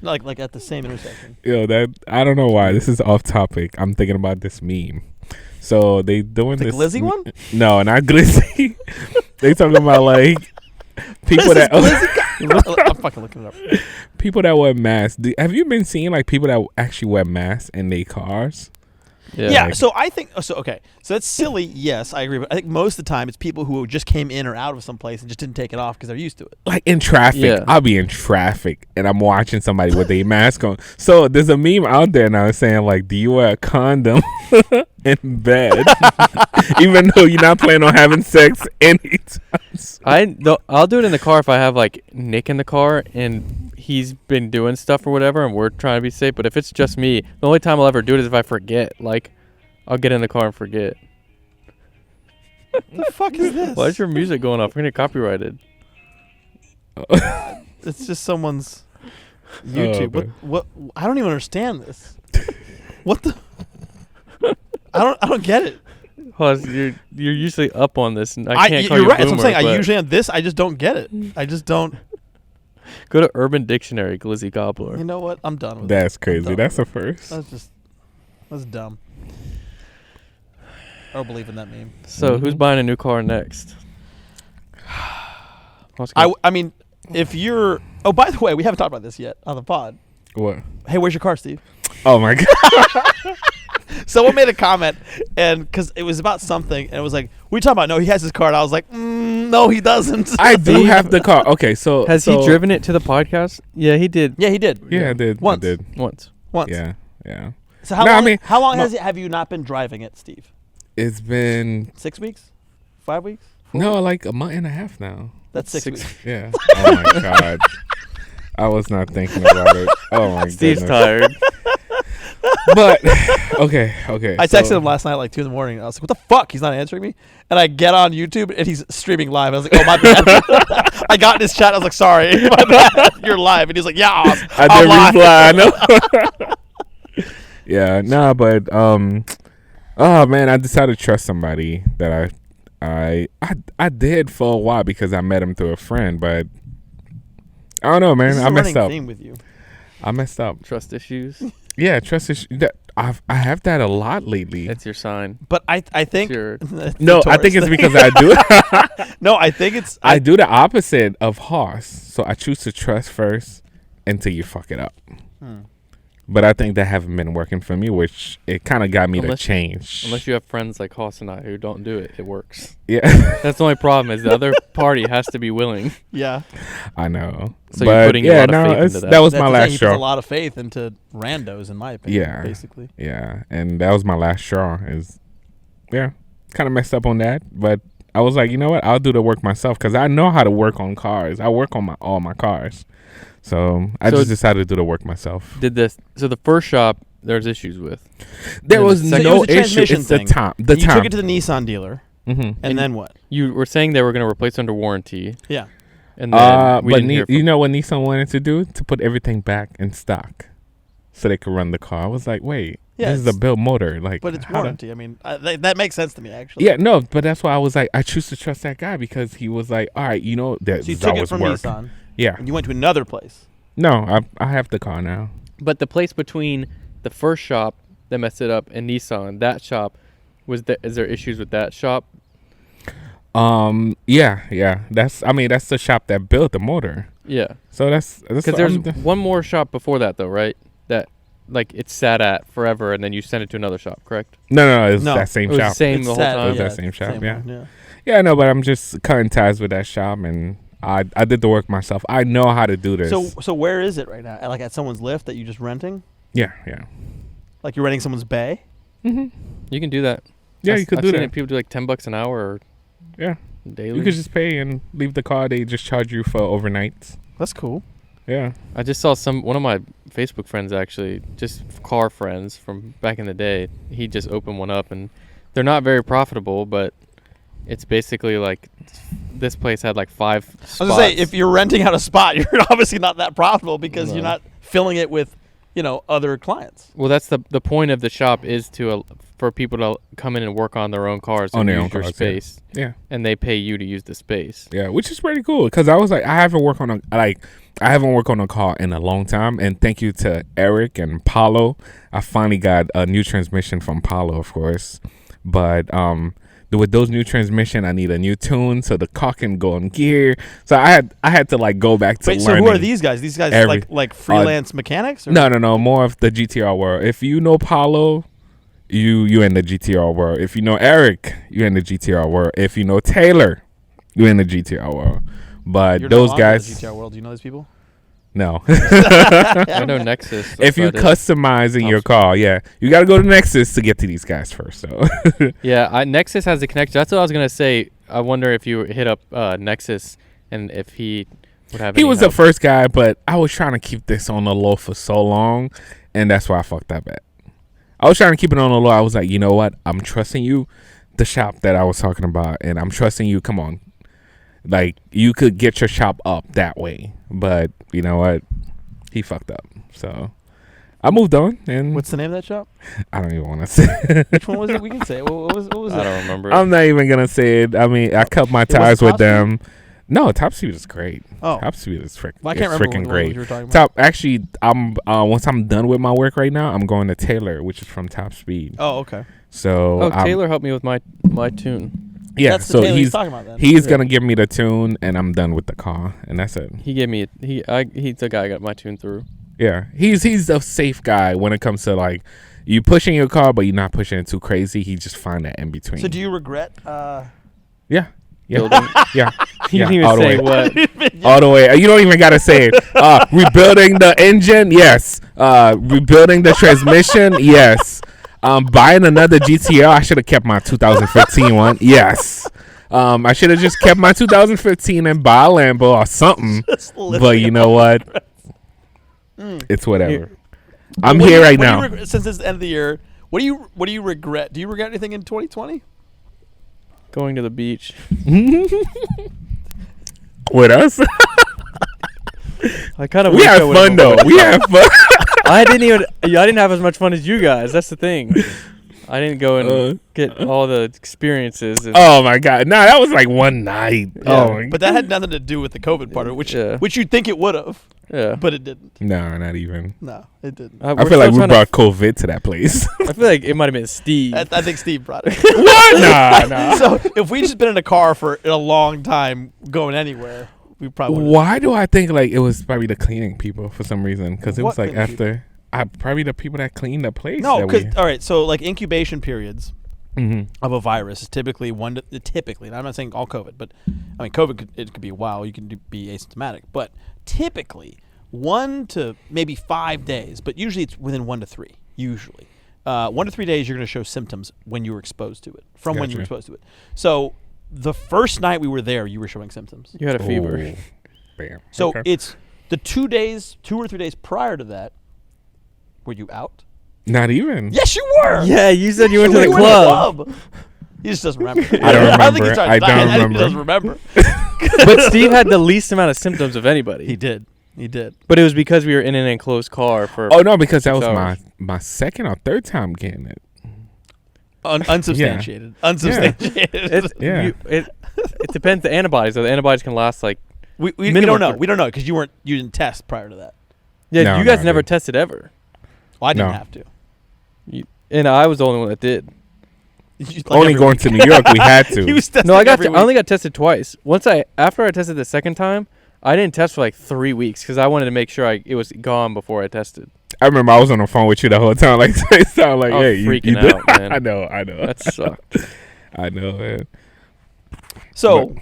Like at the same intersection. Yo, I don't know why. This is off topic. I'm thinking about this meme. So they doing The this. Glizzy one? No, not Glizzy. They talking about like people that I'm fucking looking it up. people that wear masks. Have you been seeing like people that actually wear masks in their cars? Yeah, like- so I think okay. So that's silly. Yes, I agree. But I think most of the time it's people who just came in or out of some place and just didn't take it off because they're used to it. Like in traffic, Yeah. I'll be in traffic and I'm watching somebody with a mask on. So there's a meme out there now saying like, "Do you wear a condom in bed, even though you're not planning on having sex anytime?" I'll do it in the car if I have like Nick in the car and he's been doing stuff or whatever and we're trying to be safe. But if it's just me, the only time I'll ever do it is if I forget. Like, I'll get in the car and forget. What the fuck is this? Why is your music going off? We're gonna get copyrighted. It's just someone's YouTube. man. What? I don't even understand this. What the? I don't get it. Plus, you're usually up on this, and I can't call you're you right. That's what I'm saying. I but usually on this. I just don't get it. I just don't. go to Urban Dictionary, Glizzy Gobbler. You know what? I'm done with it. That's crazy. done. That's a first. That's dumb. I don't believe in that meme. So, who's buying a new car next? I mean, if you're. Oh, by the way, we haven't talked about this yet on the pod. What? Hey, where's your car, Steve? Oh my god. Someone made a comment, and because it was about something, and it was like, "We talking about?" No, he has his car. And I was like, "No, he doesn't." I do have the car. Okay, so Has he driven it to the podcast? Yeah, he did. Yeah, he did. Yeah, I did. Once. I did. Once. Once. Yeah, yeah. So how No, I long? mean, how long no. have you not been driving it, Steve? It's been 6 weeks? 5 weeks? no, like a month and a half now. That's 6 6 weeks. Yeah. Oh my god. I was not thinking about it. Oh my Steve's goodness. tired. But okay. I texted him last night at like 2 a.m. I was like, "What the fuck? He's not answering me." And I get on YouTube and he's streaming live. I was like, "Oh my bad." I got in his chat. I was like, "Sorry, my bad. You're live." And he's like, "Yeah, I did reply. I know. Yeah, nah, but oh man, I decided to trust somebody that I did for a while because I met him through a friend, but I don't know, man. I messed up. Theme with you. I messed up. Trust issues. Yeah, trust issues. I have that a lot lately. That's your sign. But I think no, I think it's because I do it. No, I think it's I do the opposite of Hoss. So I choose to trust first until you fuck it up. But I think that haven't been working for me, which it kind of got me to change. Unless you have friends like Hoss and I who don't do it, it works. Yeah. That's the only problem is the other party has to be willing. Yeah. I know. So you're putting a lot of faith into that. That was my last He straw. puts a lot of faith into randos, in my opinion. Yeah. Basically. Yeah. And that was my last straw. Kind of messed up on that. But I was like, you know what? I'll do the work myself because I know how to work on cars. I work on all my cars. So I just decided to do the work myself. So the first shop there's issues with. There was no issue. It's thing. the time. You took it to the Nissan dealer, and then what? You were saying they were going to replace under warranty. Yeah. And then we but didn't hear you know what Nissan wanted to do? To put everything back in stock, so they could run the car. I was like, wait, this is a built motor, like. But it's warranty. I mean, that makes sense to me actually. Yeah, no, but that's why I was like, I choose to trust that guy because he was like, all right, you know that. So you took it from Nissan. Yeah. And you went to another place. No, I have the car now. But the place between the first shop that messed it up and Nissan, that shop, is there issues with that shop? Yeah. That's the shop that built the motor. Yeah. So that's because there's one more shop before that though, right? That like it's sat at forever, and then you send it to another shop, correct? No, it's that same it was shop. The same the whole time. It was that same shop. Same one. Yeah, no, but I'm just cutting ties with that shop, and I did the work myself. I know how to do this. So where is it right now? Like at someone's lift that you just renting? Yeah. Like you're renting someone's bay? You can do that. Yeah, you could do that. People do like $10 an hour or daily. You could just pay and leave the car. They just charge you for overnights. That's cool. Yeah. I just saw one of my Facebook friends actually, just car friends from back in the day. He just opened one up, and they're not very profitable, but it's basically like this place had like 5 spots. I was gonna say, if you're renting out a spot, you're obviously not that profitable because you're not filling it with, other clients. Well, that's the point of the shop is for people to come in and work on their own cars and use your space. Yeah. And they pay you to use the space. Yeah, which is pretty cool because I was like, I haven't worked on a car in a long time, and thank you to Eric and Paulo. I finally got a new transmission from Paulo, of course, but with those new transmission, I need a new tune so the car can go in gear. So I had to like go back to learning. So who are these guys? These guys like freelance mechanics? Or? No, more of the GTR world. If you know Paulo, you in the GTR world. If you know Eric, you in the GTR world. If you know Taylor, you in the GTR world. But those guys, in the GTR world. Do you know these people? No. I know Nexus. If you're customizing your car, you got to go to Nexus to get to these guys first. So yeah, Nexus has a connection. That's what I was gonna say. I wonder if you hit up Nexus and if he would have. He was the first guy, but I was trying to keep this on the low for so long, and that's why I fucked that bet. I was trying to keep it on the low. I was like, you know what? I'm trusting you, the shop that I was talking about, and I'm trusting you. Come on. Like, you could get your shop up that way. But, you know what? He fucked up. So, I moved on. And what's the name of that shop? I don't even want to say. Which one was it? We can say it. What was it? I don't remember. I'm not even going to say it. I mean, I cut my ties with them. No, Top Speed is great. Oh. Top Speed is freaking great. You were talking about. Actually, I'm once I'm done with my work right now, I'm going to Taylor, which is from Top Speed. Oh, okay. So Taylor helped me with my tune. Yeah, that's so he's talking about then. He's gonna give me the tune, and I'm done with the car, and that's it. He gave me he's the guy I got my tune through. Yeah, he's a safe guy when it comes to like you pushing your car, but you're not pushing it too crazy. He just find that in between. So do you regret? Yeah. Building? Yeah. You didn't even say what. All the way. You don't even gotta say it. Rebuilding the engine, yes. Rebuilding the transmission, yes. Buying another GTR. I should have kept my 2015 one. Yes. I should have just kept my 2015 and buy a Lambo or something. But you know what? It's whatever. I'm here right What do now. you since it's the end of the year, what do you regret? Do you regret anything in 2020? Going to the beach. With us, I kind of. we had fun though. We had fun. I didn't have as much fun as you guys. That's the thing. I didn't go and get all the experiences. Oh my god! Nah, that was like one night. Yeah. Oh, my But that had nothing to do with the COVID part of it, which you'd think it would have, Yeah. but it didn't. No, not even. No, it didn't. I feel like we brought COVID to that place. I feel like it might have been Steve. I think Steve brought it. What? Nah. So if we just been in a car for a long time going anywhere, we probably would've. Why do I think like it was probably the cleaning people for some reason? Because it What was like cleaning after probably the people that cleaned the place. No, that because all right, so like incubation periods Mm-hmm. of a virus is typically and I'm not saying all COVID, but I mean COVID it could be a while, you can be asymptomatic, but typically 1 to maybe 5 days, but usually it's within 1 to 3. Usually, 1 to 3 days you're going to show symptoms when you were exposed to it, from when you were Gotcha. exposed to it. So the first night we were there, you were showing symptoms. You had a fever. Oh, bam. So Okay. it's the 2 or 3 days prior to that. Were you out? Not even. Yes, you were. Yeah, you said you went to were the in club. He just doesn't remember. I don't I don't think remember. he's trying I to don't I think he remember. doesn't remember. But Steve had the least amount of symptoms of anybody. He did. He did. But it was because we were in an enclosed car for. Oh no, because that was 6 hours. my second or third time getting it. Unsubstantiated. Unsubstantiated. Yeah. It depends. The antibodies. So the antibodies can last like. We Minimum don't know. for- We don't know because you didn't test prior to that. Yeah, No, you guys no, never dude. tested ever, Well, I didn't No. have to. and I was the only one that did. Like Only every going week. to New York, we had to. He was testing No, I every week. only got tested twice. After I tested the second time, I didn't test for like 3 weeks because I wanted to make sure it was gone before I tested. I remember I was on the phone with you the whole time. Like, it sounded like, I was hey, you freaking did- out, man. I know. That sucked. I know, man. So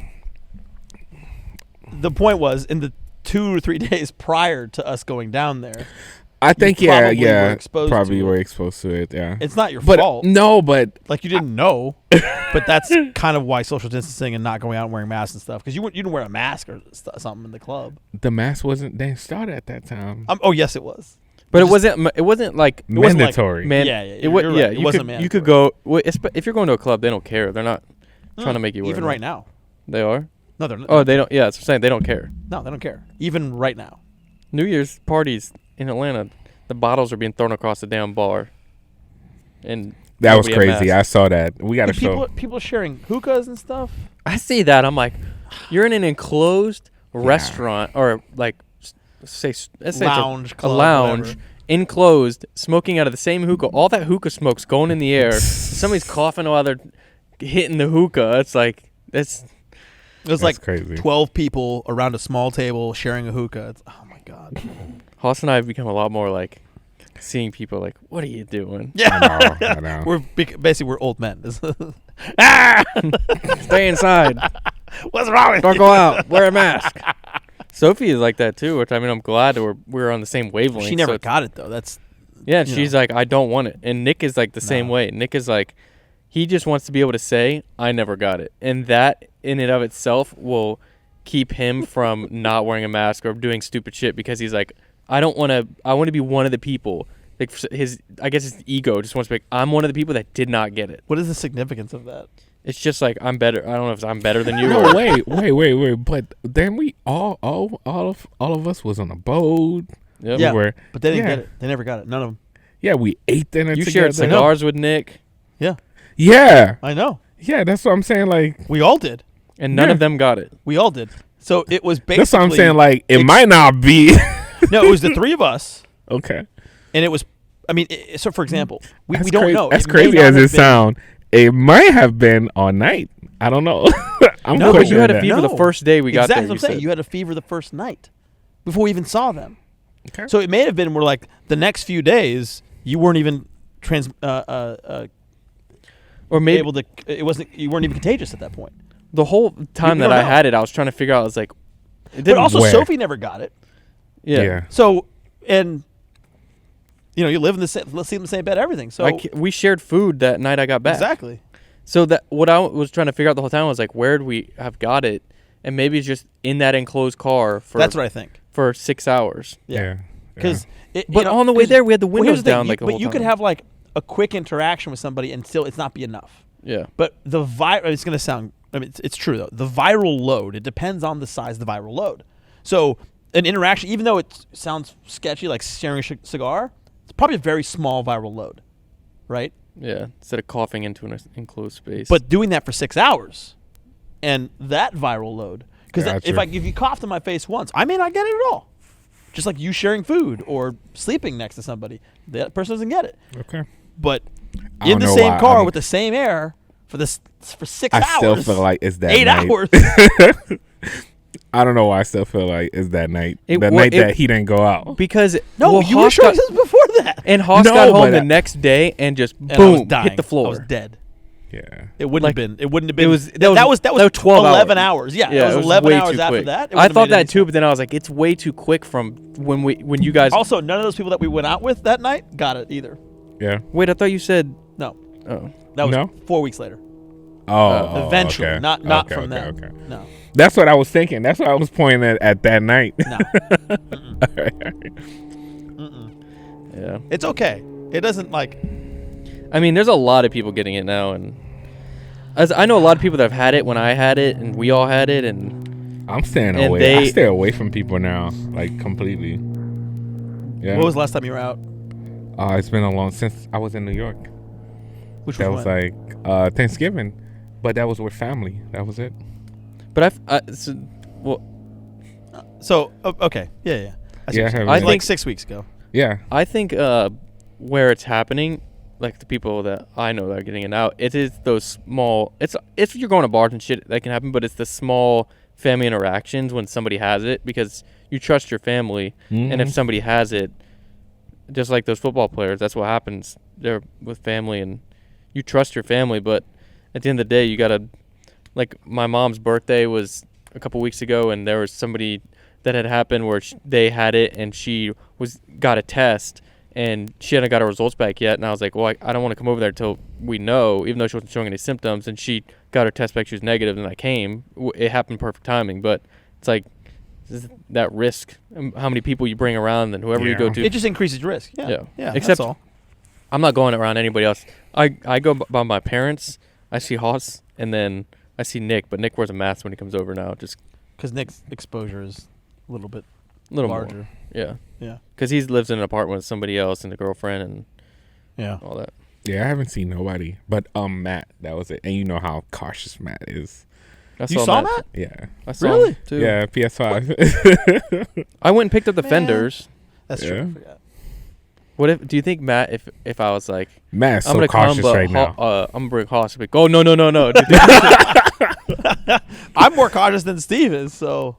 the point was in the 2 or 3 days prior to us going down there, I think, probably yeah, were exposed probably to were it. exposed to it, yeah. it's not your But fault. no, but Like you didn't know, but that's kind of why social distancing and not going out and wearing masks and stuff. Because you didn't wear a mask or something in the club. the mask didn't start at that time. Oh yes, it was. But Just- it wasn't like wasn't like- Mandatory. man. Yeah, yeah, It, wa- you're yeah, right. It you wasn't could, you could mandatory. go if you're going to a club, they don't care. They're not trying to make you wear even them. right now. They are. No, they're not. Oh, they don't. Yeah, that's what I'm saying. They don't care. No, they don't care. Even right now. New Year's parties in Atlanta, the bottles are being thrown across the damn bar. And That was nobody had crazy. masks. I saw that. We got to And show. people sharing hookahs and stuff. I see that. I'm like, you're in an enclosed restaurant or like, let's say Lounge, it's a club, lounge, whatever. enclosed, smoking out of the same hookah. All that hookah smoke's going in the air. Somebody's coughing while they're hitting the hookah. It's like It was That's like crazy. 12 people around a small table sharing a hookah. Oh my god. Hoss and I have become a lot more like seeing people like, what are you doing? Yeah. I know. Basically we're old men. Stay inside. What's wrong with Don't you? go out. Wear a mask. Sophie is like that too, which I mean, I'm glad that we're on the same wavelength. She never so it's- got it though. That's Yeah, you she's know. like, I don't want it. And Nick is like the same No. way. Nick is like, he just wants to be able to say, I never got it. And that in and of itself will keep him from not wearing a mask or doing stupid shit because he's like, I want to be one of the people. Like I guess his ego just wants to be like, I'm one of the people that did not get it. what is the significance of that? It's just like, I'm better. I don't know if I'm better than you. No, or, wait. But then we all of us was on a boat. Yep. Yeah. We were, But they didn't yeah. get it. They never got it. None of them. Yeah, we ate dinner You together. shared cigars with Nick, Yeah. Yeah. I know. Yeah, that's what I'm saying. Like, We all did. and none Yeah. of them got it. We all did. So it was basically that's what I'm saying. Like, it might not be. No, it was the three of us. Okay. And it was I mean, so for example, we That's don't crazy. know. That's It may crazy not as have it been- sound. It might have been all night. I don't know. I'm No, But you had a questioning fever that. the first day we got exactly there. what I'm saying. said. You had a fever the first night before we even saw them. Okay. So it may have been like the next few days you weren't even or maybe able to. You weren't even contagious at that point. the whole time we that don't I know. had it, I was trying to figure out. I was like, it But didn't. also, Where? Sophie never got it. yeah. So and you live in sleep in the same bed, everything. So We shared food that night I got back. exactly. So that what I was trying to figure out the whole time was like, where'd we have got it? And maybe it's just in that enclosed car for That's what I think. for 6 hours. Yeah. Yeah. because But on the way there, we had the windows down like the whole But you time. could have like a quick interaction with somebody and still it's not be enough. Yeah. But it's going to sound, I mean, it's true though. The viral load, it depends on the size of the viral load. So an interaction, even though it sounds sketchy, like sharing a cigar, it's probably a very small viral load, right? Yeah. Instead of coughing into an enclosed space. But doing that for 6 hours and that viral load, because Gotcha. if you coughed in my face once, I may not get it at all. Just like you sharing food or sleeping next to somebody, that person doesn't get it. Okay. But I in don't the know same why. car with the same air for 6 hours. I still feel like it's that 8 night. hours. I don't know why I still feel like it's that night. It The wa- night it- that he didn't go out. because No, well, you were Haas showing got, this before that. and Haas No, got home but the next day and just And I was boom dying. hit the floor. I was dead. Yeah. It wouldn't Like, have been. It wouldn't have been. was- that that was was 12 11 hours. Yeah, Yeah, it it was was 11 way hours too after quick. that. It I wouldn't thought have made any that too, sense. but then I was like, it's way too quick from when you guys. Also, none of those people that we went out with that night got it either. Yeah. Wait, I thought you said. No, Oh, that was No? 4 weeks later. Oh. Eventually, okay. not Okay, from okay, them. Okay. No, That's what I was thinking. That's what I was pointing at that night. no. yeah. It's okay. It doesn't like. I mean, there's a lot of people getting it now, and as I know a lot of people that have had it when I had it, and we all had it, and I'm staying And away. I they- stay away from people now, like completely. Yeah. What was the last time you were out? It's been a long since I was in New York. Which That was when? like Thanksgiving, but that was with family. That was it. but well, So okay, yeah. I see Yeah, what you're saying. I Like think- 6 weeks ago. Yeah. I think where it's happening, like the people that I know that are getting it now, it is those small. It's if you're going to bars and shit that can happen, but it's the small family interactions when somebody has it because you trust your family, and if Mhm. somebody has it, just like those football players, that's what happens. They're with family, and you trust your family, but at the end of the day, you gotta. Like my mom's birthday was a couple weeks ago, and there was somebody that had happened where they had it, and she got a test, and she hadn't got her results back yet. And I was like, well, I don't want to come over there until we know, even though she wasn't showing any symptoms. And she got her test back; she was negative, and I came. It happened perfect timing, but it's like that risk, how many people you bring around, and whoever you go Yeah. to. It just increases risk. Yeah. Yeah. Yeah. Except- that's all. I'm not going around anybody else. I go by my parents. I see Haas, and then I see Nick, but Nick wears a mask when he comes over now, just Because Nick's exposure is a little bit a little larger. more. Yeah. Yeah. Because he lives in an apartment with somebody else and a girlfriend and Yeah. all that. Yeah, I haven't seen nobody. But Matt, that was it. And you know how cautious Matt is. You saw Matt? Yeah. I saw Really? him, too. Yeah, PS5. I went and picked up the Man. fenders. That's Yeah. true. I forgot. What if? Do you think Matt, if I was like, Matt's I'm so gonna come, cautious but right now. I'm gonna bring Haas. Like, oh no. Do you think- I'm more cautious than Steve is, so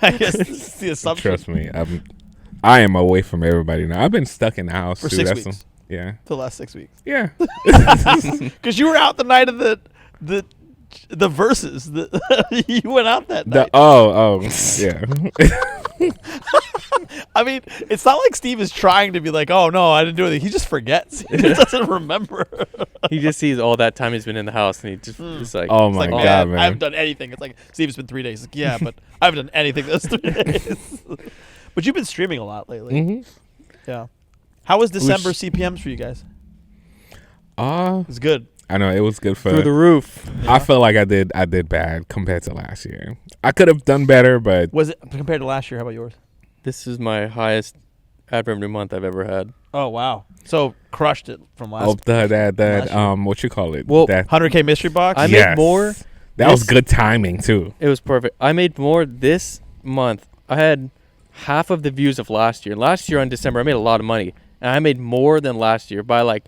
I guess it's the assumption. Trust me, I am away from everybody now. I've been stuck in the house For too. 6 That's weeks. yeah. The last 6 weeks. Yeah. Because you were out the night of the verses. You went out that night. Yeah. I mean, it's not like Steve is trying to be like, oh no, I didn't do anything. He just forgets. He just doesn't remember. he just sees all that time he's been in the house and he just is like, Oh It's my like, god, man. I haven't done anything. It's like, Steve, it's been 3 days. Like, yeah, but I haven't done anything those 3 days. But you've been streaming a lot lately. Mm-hmm. Yeah. How was December Which- CPMs for you guys? It's good. I know it was good for. through the roof. I feel like I did bad compared to last year. I could have done better, but Was it compared to last year? How about yours? This is my highest ad revenue month I've ever had. Oh wow! So crushed it from last. that last year. what you call it? Well, that 100K mystery box. I made yes. more. That was this- good timing too. It was perfect. I made more this month. I had half of the views of last year. Last year in December, I made a lot of money, and I made more than last year by like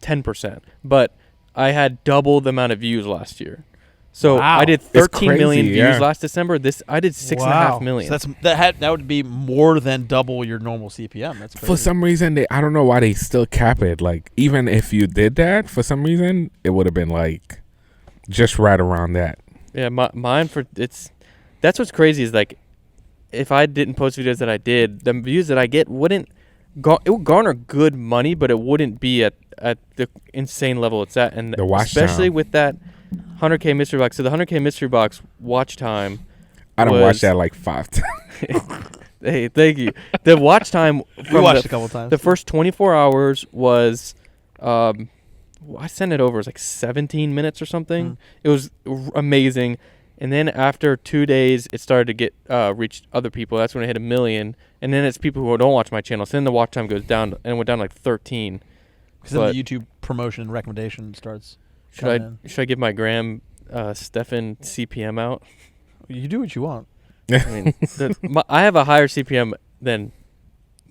10%. But I had double the amount of views last year. So Wow. I did It's 13 million crazy, views yeah. last December. I did 6.5 million. So that would be more than double your normal CPM. That's crazy. For some reason, I don't know why they still cap it. Like even if you did that, for some reason, it would have been like just right around that. Yeah, mine that's what's crazy is like if I didn't post videos that I did, the views that I get it would garner good money, but it wouldn't be at the insane level it's at. And The watch especially time. with that 100K mystery box. So the 100K mystery box watch time. I don't was- watch that like 5 times. Hey, thank you. The watch time We from watched a couple times. the first 24 hours was, I sent it over. It was like 17 minutes or something. Mm. It was amazing. And then after 2 days, it started to get reached other people. That's when it hit 1 million. And then it's people who don't watch my channel. So then the watch time goes down, and it went down to like 13. Because then the YouTube promotion and recommendation starts. Should I give my Graham Stefan CPM out? You do what you want. I mean, I have a higher CPM than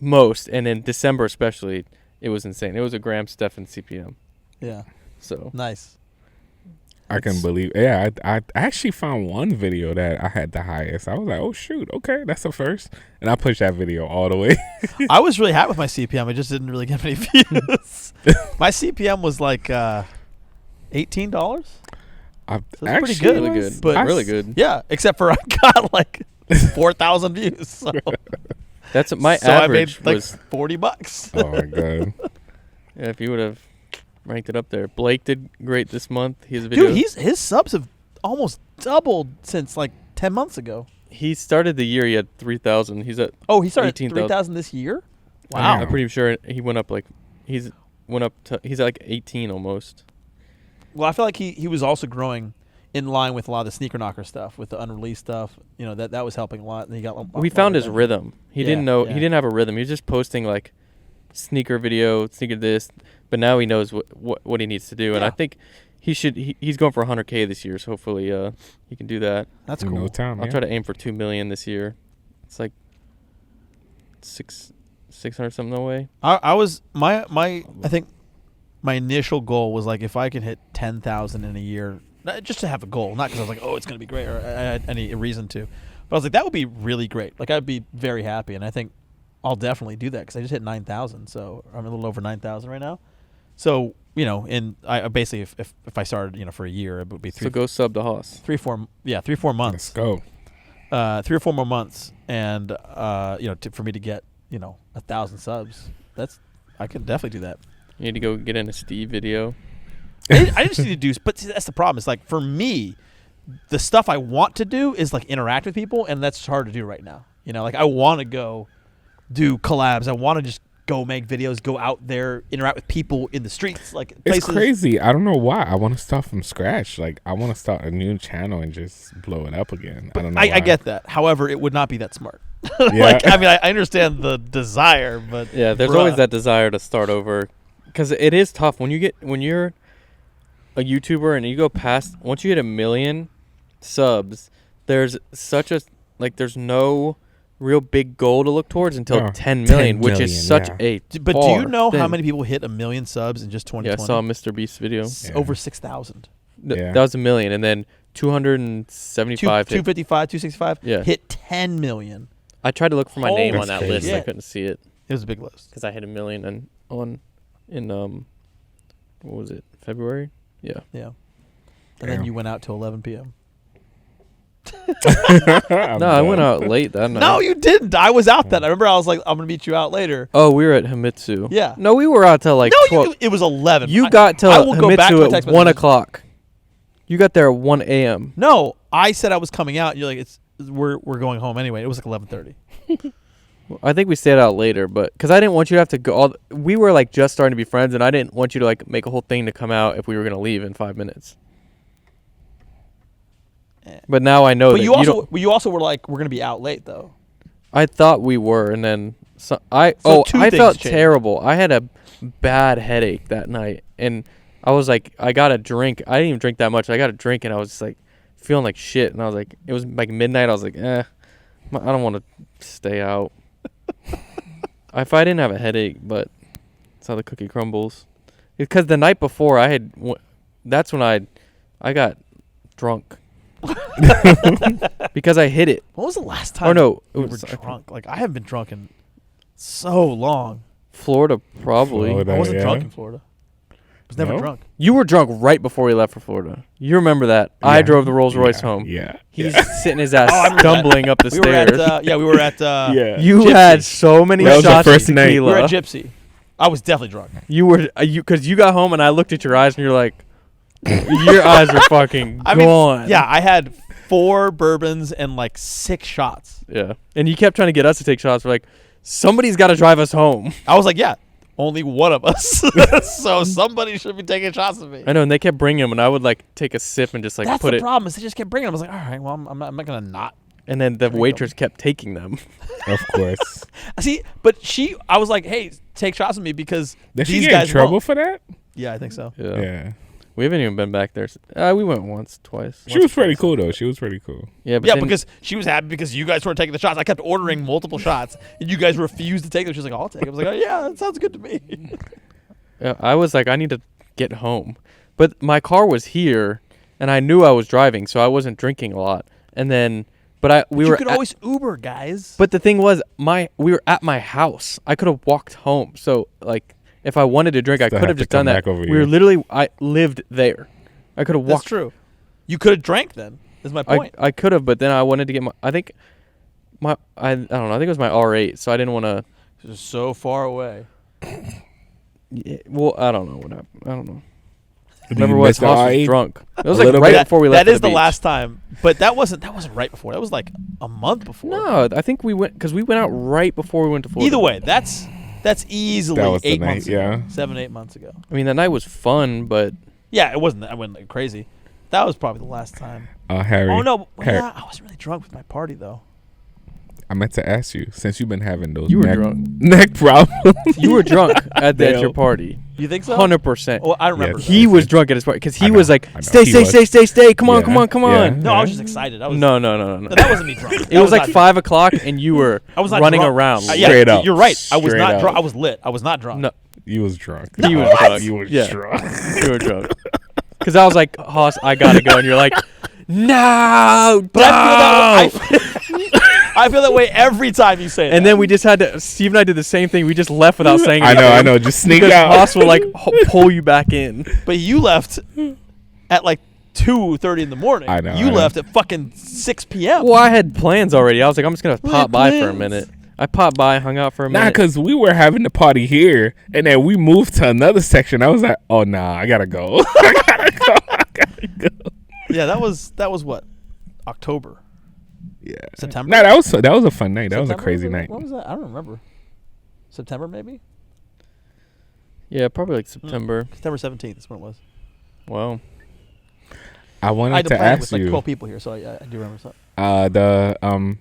most, and in December especially, it was insane. It was a Graham Stefan CPM. Yeah. So Nice. I can believe. Yeah, I actually found one video that I had the highest. I was like, oh shoot, okay, that's a first, and I pushed that video all the way. I was really happy with my CPM. I just didn't really get many views. My CPM was like $18. I So it's pretty good. really good, But really good. Yeah, except for I got like 4,000 views. So, That's my so I made average like was. Oh $40. my god. Yeah, if you would have ranked it up there, Blake did great this month. He has a video. Dude, his subs have almost doubled since like 10 months ago. He started the year. He had 3,000. He's at. Oh, he started 18,000. 3,000 this year? Wow. I'm pretty sure he went up like. He's at like 18 almost. Well, I feel like he was also growing in line with a lot of the sneaker knocker stuff, with the unreleased stuff. You know, that was helping a lot. And he got. We found his rhythm. He Yeah, didn't know. yeah. He didn't have a rhythm. He was just posting like sneaker video, sneaker this. But now he knows what he needs to do, and Yeah. I think he should. He's going for 100K this year, so hopefully he can do that. That's In cool. no time. I'll Yeah. try to aim for 2 million this year. It's like 600 something away. I was I think my initial goal was like if I can hit 10,000 in a year, just to have a goal, not because I was like, oh, it's going to be great or I had any reason to, but I was like, that would be really great. Like I'd be very happy, and I think I'll definitely do that because I just hit 9,000, so I'm a little over 9,000 right now. So I basically if I started for a year, it would be So go sub the Haas. 3-4 Let's months. go. 3 or 4 more months, and for me to get 1,000 subs, I could definitely do that. You need to go get in a Steve video. I just need to do, but see, that's the problem. It's like for me, the stuff I want to do is like interact with people, and that's hard to do right now. Like I want to go do collabs. I want to just go make videos, go out there, interact with people in the streets, like places. It's crazy. I don't know why. I want to start from scratch. Like I want to start a new channel and just blow it up again. I don't know. I get that. However, it would not be that smart. Yeah. I understand the desire, but Yeah, there's always that desire to start over, because it is tough when you're a YouTuber and you go past, once you hit 1 million subs, there's there's no real big goal to look towards until Oh, 10 million, 10 which million, is such yeah. a But do you far know how thing. many people hit 1 million subs in just 2020? Yeah, I saw Mr. Beast's video. Yeah. Over 6,000. Yeah. That was 1 million, and then 275 hit. 255, 265. Yeah. Hit 10 million. I tried to look for my Oh, name that's on that crazy. list. Yeah. I couldn't see it It was a big list. because I hit 1 million in what was it, February? Yeah. Yeah. And then Damn. you went out till 11 p.m. No, I went out late that night. No, you didn't. I was out then. I remember I was like, I'm going to meet you out later. Oh, we were at Himitsu. Yeah. No, we were out till like No, 12. it was 11. You got till I will go back to my Himitsu text at 1 messages. o'clock. You got there at 1 a.m. No, I said I was coming out. And you're like, we're going home anyway. It was like 11:30. I think we stayed out later, but because I didn't want you to have to go. We were like just starting to be friends, and I didn't want you to like make a whole thing to come out if we were gonna leave in 5 minutes. But now I know But that you also were like, we're going to be out late though. I thought we were, and then I two felt things changed. terrible. I had a bad headache that night, and I was like, I got a drink. I didn't even drink that much. I got a drink, and I was just like feeling like shit. And I was like, it was like midnight. I was like, I don't want to stay out. If I didn't have a headache, but that's how the cookie crumbles. Because the night before, that's when I got drunk. Because I hit it. When was the last time Or no, it you were was drunk? Like, I haven't been drunk in so long. Florida, probably. Florida. I wasn't yeah. drunk in Florida. I was never No? drunk. You were drunk right before we left for Florida. You remember that? I Yeah. drove the Rolls Royce Yeah. home. Yeah. He's Yeah. sitting his ass Oh, I remember that. stumbling up the We were stairs. at, we were at, Yeah. You Gypsy. had so many That was the shots first of night. we were tequila. at Gypsy. I was definitely drunk. You were because you got home and I looked at your eyes and you're like, your eyes are fucking I mean, gone. yeah, I had 4 bourbons and like 6 shots. Yeah. And you kept trying to get us to take shots. We're like, somebody's got to drive us home. I was like, yeah, only one of us. So somebody should be taking shots of me. I know, and they kept bringing them, and I would like take a sip and just like That's put the it. problem is they just kept bringing them. I was like, all right, well, I'm not going to not. And then the waitress kept taking them. Of course. See, but I was like, hey, take shots with me because Did these she get guys in trouble won't. for that? Yeah, I think so. Yeah. We haven't even been back there. We went once, twice. She was pretty cool, though. She was pretty cool. Yeah, but Yeah, then, because she was happy because you guys weren't taking the shots. I kept ordering multiple shots, and you guys refused to take them. She's like, I'll take them. I was like, oh, yeah, that sounds good to me. I was like, I need to get home. But my car was here, and I knew I was driving, so I wasn't drinking a lot. And then, You could always Uber, guys. But the thing was, we were at my house. I could have walked home. So, like, if I wanted to drink, I Still could have have to just done come that. back over We here. were literally, I lived there. I could have That's walked. true. You could have drank then, is my point. I could have, but then I wanted to get I don't know, I think it was my R8, so I didn't want to. This is so far away. Yeah, well, I don't know what happened. I don't know. Do Remember you what miss the Hoss was R8? drunk. It was A like little right bit? before we left. That is the beach. last time. But that wasn't right before. That was like a month before. No, I think we went because we went out right before we went to Florida. Either way, that's easily That was the 8 night, months yeah. ago. 7-8 months ago. I mean, that night was fun, but Yeah, it wasn't. I went like crazy. That was probably the last time. Harry. Oh no, Harry, yeah, I wasn't really drunk with my party though. I meant to ask you, since you've been having those You were drunk. neck problems. you were drunk at Damn. your party. You think so? 100%. Oh, I remember. Yes. that. He was drunk at his party because he I was know, like, I know. stay, He stay, was. stay, stay, stay. Come on, Yeah. come on, come Yeah. on. No, I was just excited. I was, No. That wasn't me drunk. It was like 5 o'clock and you were I was not running drunk. around. Yeah, Straight up. You're right. I was Straight not up. drunk. I was lit. I was not drunk. No, You was drunk. he was What? drunk. You was Yeah. drunk. You were drunk. Because I was like, Hoss, I gotta go, and you're like, no, But I feel that way every time you say that. And then we just had to. Steve and I did the same thing. We just left without saying I anything. know. Just sneak Because out. Hoss will like pull you back in. But you left at like 2:30 in the morning. I know, You I know. left at fucking 6 p.m. Well, I had plans already. I was like, I'm just gonna We pop had by for a plans. minute. I popped by, hung out for a Nah, minute. because we were having the party here, and then we moved to another section. I was like, oh, nah, I gotta go. I gotta go. Yeah, that was what? October. Yeah. September? Nah, that was a fun night. That was a September? crazy night. What was that? I don't remember. September maybe? Yeah, probably like September. September 17th is when it was. Wow. I I wanted had to to plan ask with like you, 12 people here, so I do remember something.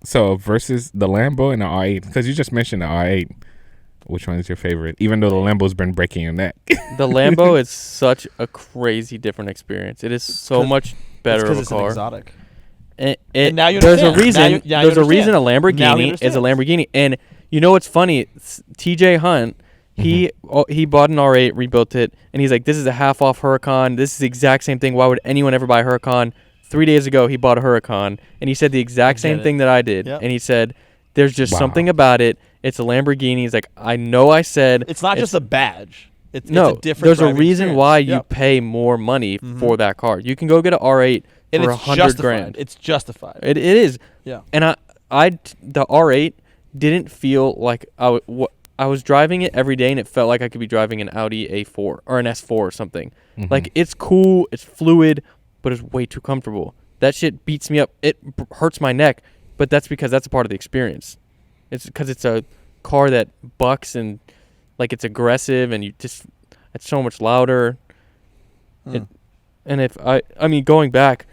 so versus the Lambo and the R8, because you just mentioned the R8. Which one is your favorite? Even though the Lambo's been breaking your neck. The Lambo is such a crazy different experience. It is so 'cause- much better of a it's an car. exotic. And now you there's a understand. reason. Now you there's a reason a understand. Now you Lamborghini is a understand. Lamborghini. And you know what's funny? TJ Hunt, he bought an R8, rebuilt it, and he's like, "This is a half off Huracan. This is the exact same thing. Why would anyone ever buy a Huracan?" 3 days ago, he bought a Huracan, and he said the exact same it. thing that I did. Yep. And he said, "There's just Wow. something about it. It's a Lamborghini." He's like, "I know I said It's not just a badge. It's no. it's a different There's a driving reason experience. why you Yep. pay more money Mhm. for that car. You can go get an R8 and for it's $100 justified. grand. It's justified. It is. Yeah. And the R8 didn't feel like I was driving it every day, and it felt like I could be driving an Audi A4 or an S4 or something. Mhm. Like, it's cool, it's fluid, but it's way too comfortable. That shit beats me up. It hurts my neck, but that's because that's a part of the experience. It's because it's a car that bucks and like it's aggressive, and it's so much louder. Mm. And if I mean, going back,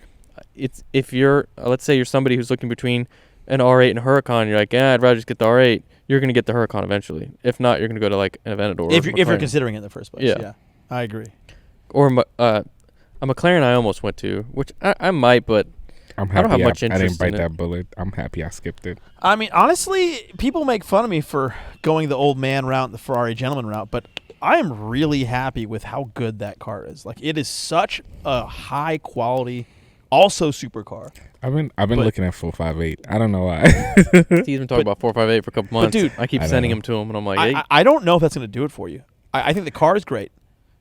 if you're, let's say you're somebody who's looking between an R8 and a Huracan, you're like, I'd rather just get the R8. You're gonna get the Huracan eventually. If not, you're gonna go to like an Aventador. if or you're McLaren. considering it in the first place. Yeah. Yeah. I agree. Or a McLaren, I almost went to, which I might, but I'm I happy don't have much I didn't interest bite in it. that bullet. I'm happy I skipped it. I mean, honestly, people make fun of me for going the old man route, the Ferrari gentleman route, but I am really happy with how good that car is. Like, it is such a high quality, also supercar. I've been But- looking at 458. I don't know why. Steve's been talking about 458 for a couple months. dude, I keep I sending know. him to him, and I'm like, hey, I don't know if that's going to do it for you. I think the car is great,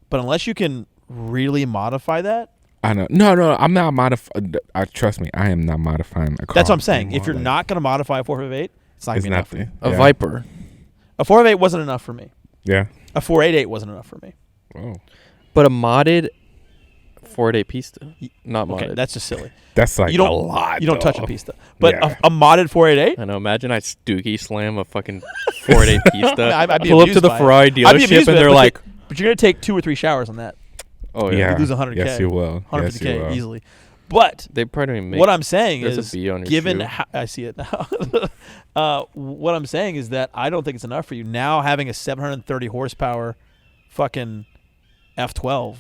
but unless you can really modify that, I know. No, I'm not modifying. Trust me, I am not modifying a car. that's what I'm saying. If anymore. you're Like, not going to modify a 458, it's not going it's to be enough for you. nothing. a Yeah. Viper. A 458 wasn't enough for me. Yeah. A 488 wasn't enough for me. Oh. But a modded 4.8 Pista, not modded. Okay, that's just silly. That's like You don't- a lot. You don't touch a though. Pista. But Yeah. a modded 488? I know. Imagine I Stookie slam a fucking 4.8 Pista. I'd be Pull up to amused the by it. Ferrari I'd be dealership amused and by it, they're but like, But you're going to take 2 or 3 showers on that. "Oh yeah, Yeah. You lose 100K. Yes, you will. Yes, you 150K will. easily. But they probably don't even make." what I'm saying there's is, a B on your given shoe. how, I see it now. What I'm saying is that I don't think it's enough for you. Now having a 730 horsepower fucking F12,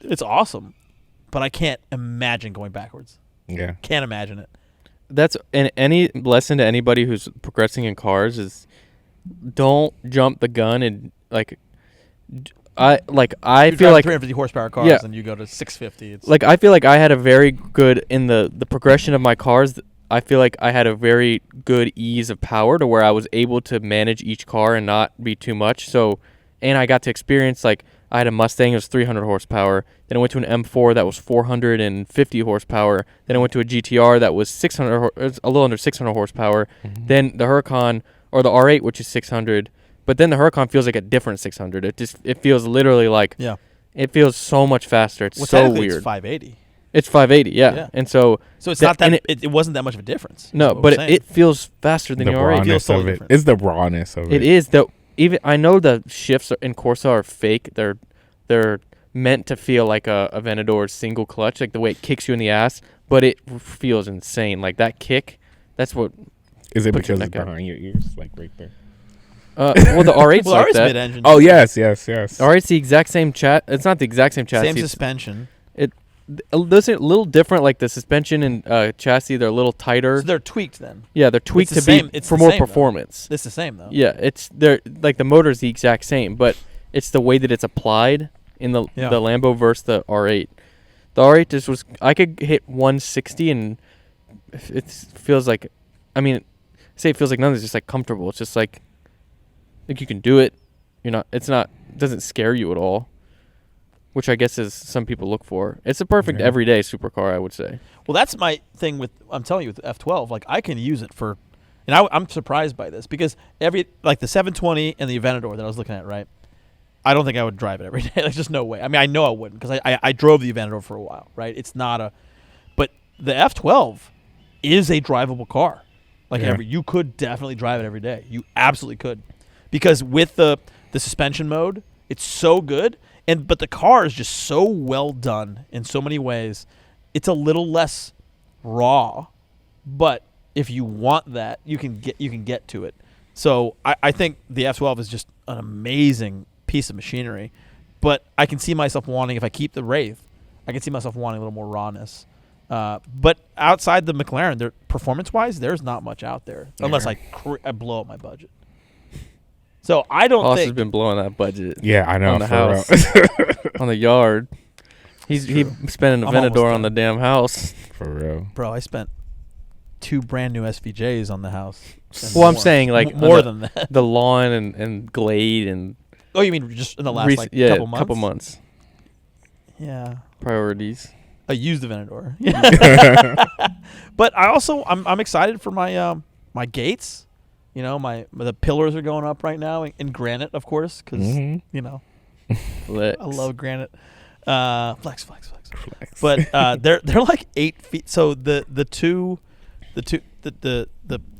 it's awesome. But I can't imagine going backwards. Yeah. Can't imagine it. That's and any lesson to anybody who's progressing in cars is don't jump the gun and I You feel drive like 350 horsepower cars Yeah. and you go to 650. It's I feel like I had a very good in the progression of my cars. I feel like I had a very good ease of power to where I was able to manage each car and not be too much. So, and I got to experience like I had a Mustang, it was 300 horsepower. Then I went to an M4 that was 450 horsepower. Then I went to a GTR that was 600, it was a little under 600 horsepower. Mm-hmm. Then the Huracan or the R8, which is 600. But then the Huracan feels like a different 600. It feels literally like yeah. it feels so much faster. It's Well, so technically weird. It's 580. It's 580, yeah. Yeah. And so So it's That- not that and it wasn't that much of a difference. no, is what but we're saying. it feels faster than The the R8. feels rawness totally of it. different. It's the rawness of it. It is though. Even I know the shifts in Corsa are fake. They're meant to feel like a Aventador single clutch, like the way it kicks you in the ass. But it feels insane. Like that kick. That's what. Is it Put your because it's neck out. behind your ears, like right there? Well, the R8's well, like ours that. mid-engine. Oh yes, yes, yes. R8's the exact same It's not the exact same chassis. Same It's- suspension. Those are a little different. Like the suspension and chassis, they're a little tighter. So they're tweaked then. Yeah, they're tweaked the to same- be it's for the more same, though. performance. It's the same though. Yeah, they're like the motor's the exact same, but it's the way that it's applied in the Yeah. Lambo versus the R8. The R8 just was I could hit 160 and it feels like, I mean, say it feels like nothing. It's just like comfortable. It's just like you can do it. You're not. It's not. It doesn't scare you at all, which I guess is some people look for. It's a perfect Yeah. everyday supercar, I would say. Well, that's my thing with. I'm telling you, with the F12, like I can use it for, and I'm surprised by this because like the 720 and the Aventador that I was looking at, right? I don't think I would drive it every day. There's just no way. I mean, I know I wouldn't because I drove the Aventador for a while, right? It's not a, but the F12 is a drivable car. Like Yeah. you could definitely drive it every day. You absolutely could, because with the suspension mode, it's so good, but the car is just so well done in so many ways. It's a little less raw, but if you want that, you can get to it. So I think the F12 is just an amazing piece of machinery, but I can see myself wanting, if I keep the Wraith, I can see myself wanting a little more rawness. But outside the McLaren, performance-wise, there's not much out there unless I blow up my budget. So I don't Boss has think been blowing that budget Yeah, I know. on the for house, real. on the yard. He spent an I'm almost Aventador on done. the damn house. For real. Bro, I spent 2 brand new SVJs on the house. and Well, I'm more. saying like More on than that. the lawn and glade and Oh, you mean just in the last couple months. Yeah, Priorities. I used the Aventador. But I'm excited for my my gates. You know, the pillars are going up right now in granite, of course, because Mhm. you know Flex. I love granite. Flex. But they're like 8 feet. So the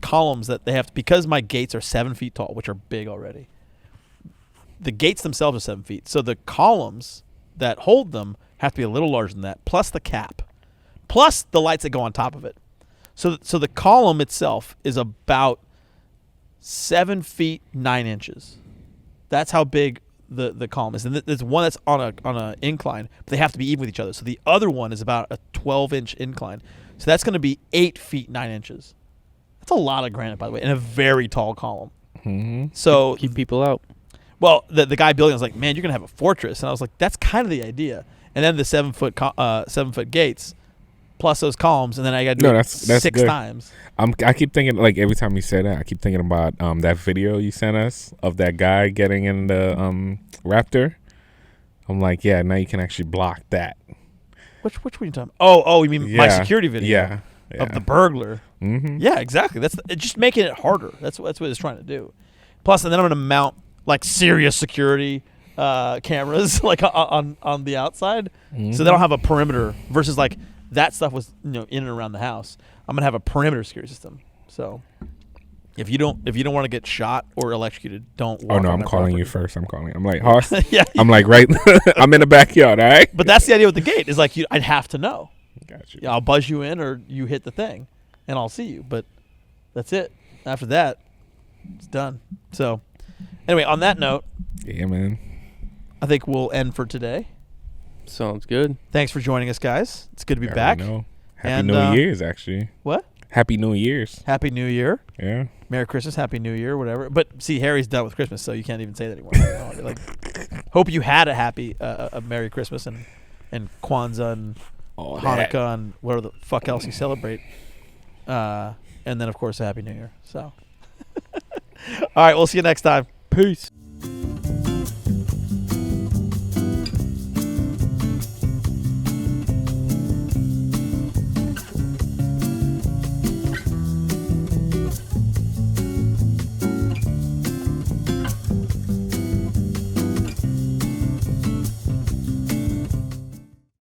columns that they have because my gates are 7 feet tall, which are big already. The gates themselves are 7 feet. So the columns that hold them have to be a little larger than that, plus the cap, plus the lights that go on top of it. So the column itself is about 7 feet 9 inches. That's how big the column is. And there's one that's on a incline, but they have to be even with each other. So the other one is about a 12-inch incline. So that's going to be 8 feet 9 inches. That's a lot of granite, by the way, and a very tall column. Mhm. So Keep people out. well, the guy building was like, "Man, you're gonna have a fortress," and I was like, "That's kind of the idea." And then the 7 foot gates, plus those columns, and then I got to do No, it that's 6 good. times. I keep thinking, like, every time you say that, I keep thinking about that video you sent us of that guy getting in the Raptor. I'm like, yeah, now you can actually block that. Which one are you talking? Oh, you mean my Yeah. security video? Yeah. Of the burglar. Mm-hmm. Yeah, exactly. It's just making it harder. That's what it's trying to do. Plus, and then I'm gonna mount like serious security cameras like on the outside, Mm-hmm. so they don't have a perimeter. Versus like that stuff was in and around the house. I'm gonna have a perimeter security system. So if you don't want to get shot or electrocuted, don't. Oh Walk no, on I'm my calling you property. first. I'm calling. I'm like, Hoss. Yeah, I'm like, right. I'm in the backyard. All right. but that's the idea with the gate. Is like I'd have to know. Got you. Yeah, I'll buzz you in or you hit the thing, and I'll see you. But that's it. After that, it's done. So anyway, on that note, Yeah, man. I think we'll end for today. Sounds good. Thanks for joining us, guys. It's good to be I back. already know. Happy And, New Year's, actually. What? Happy New Year's. Happy New Year. Yeah. Merry Christmas, Happy New Year, whatever. But see, Harry's done with Christmas, so you can't even say that anymore. Like, hope you had a happy, a Merry Christmas and Kwanzaa and All that. Hanukkah and whatever the fuck else you celebrate. And then, of course, a Happy New Year. So, all right, we'll see you next time. Peace.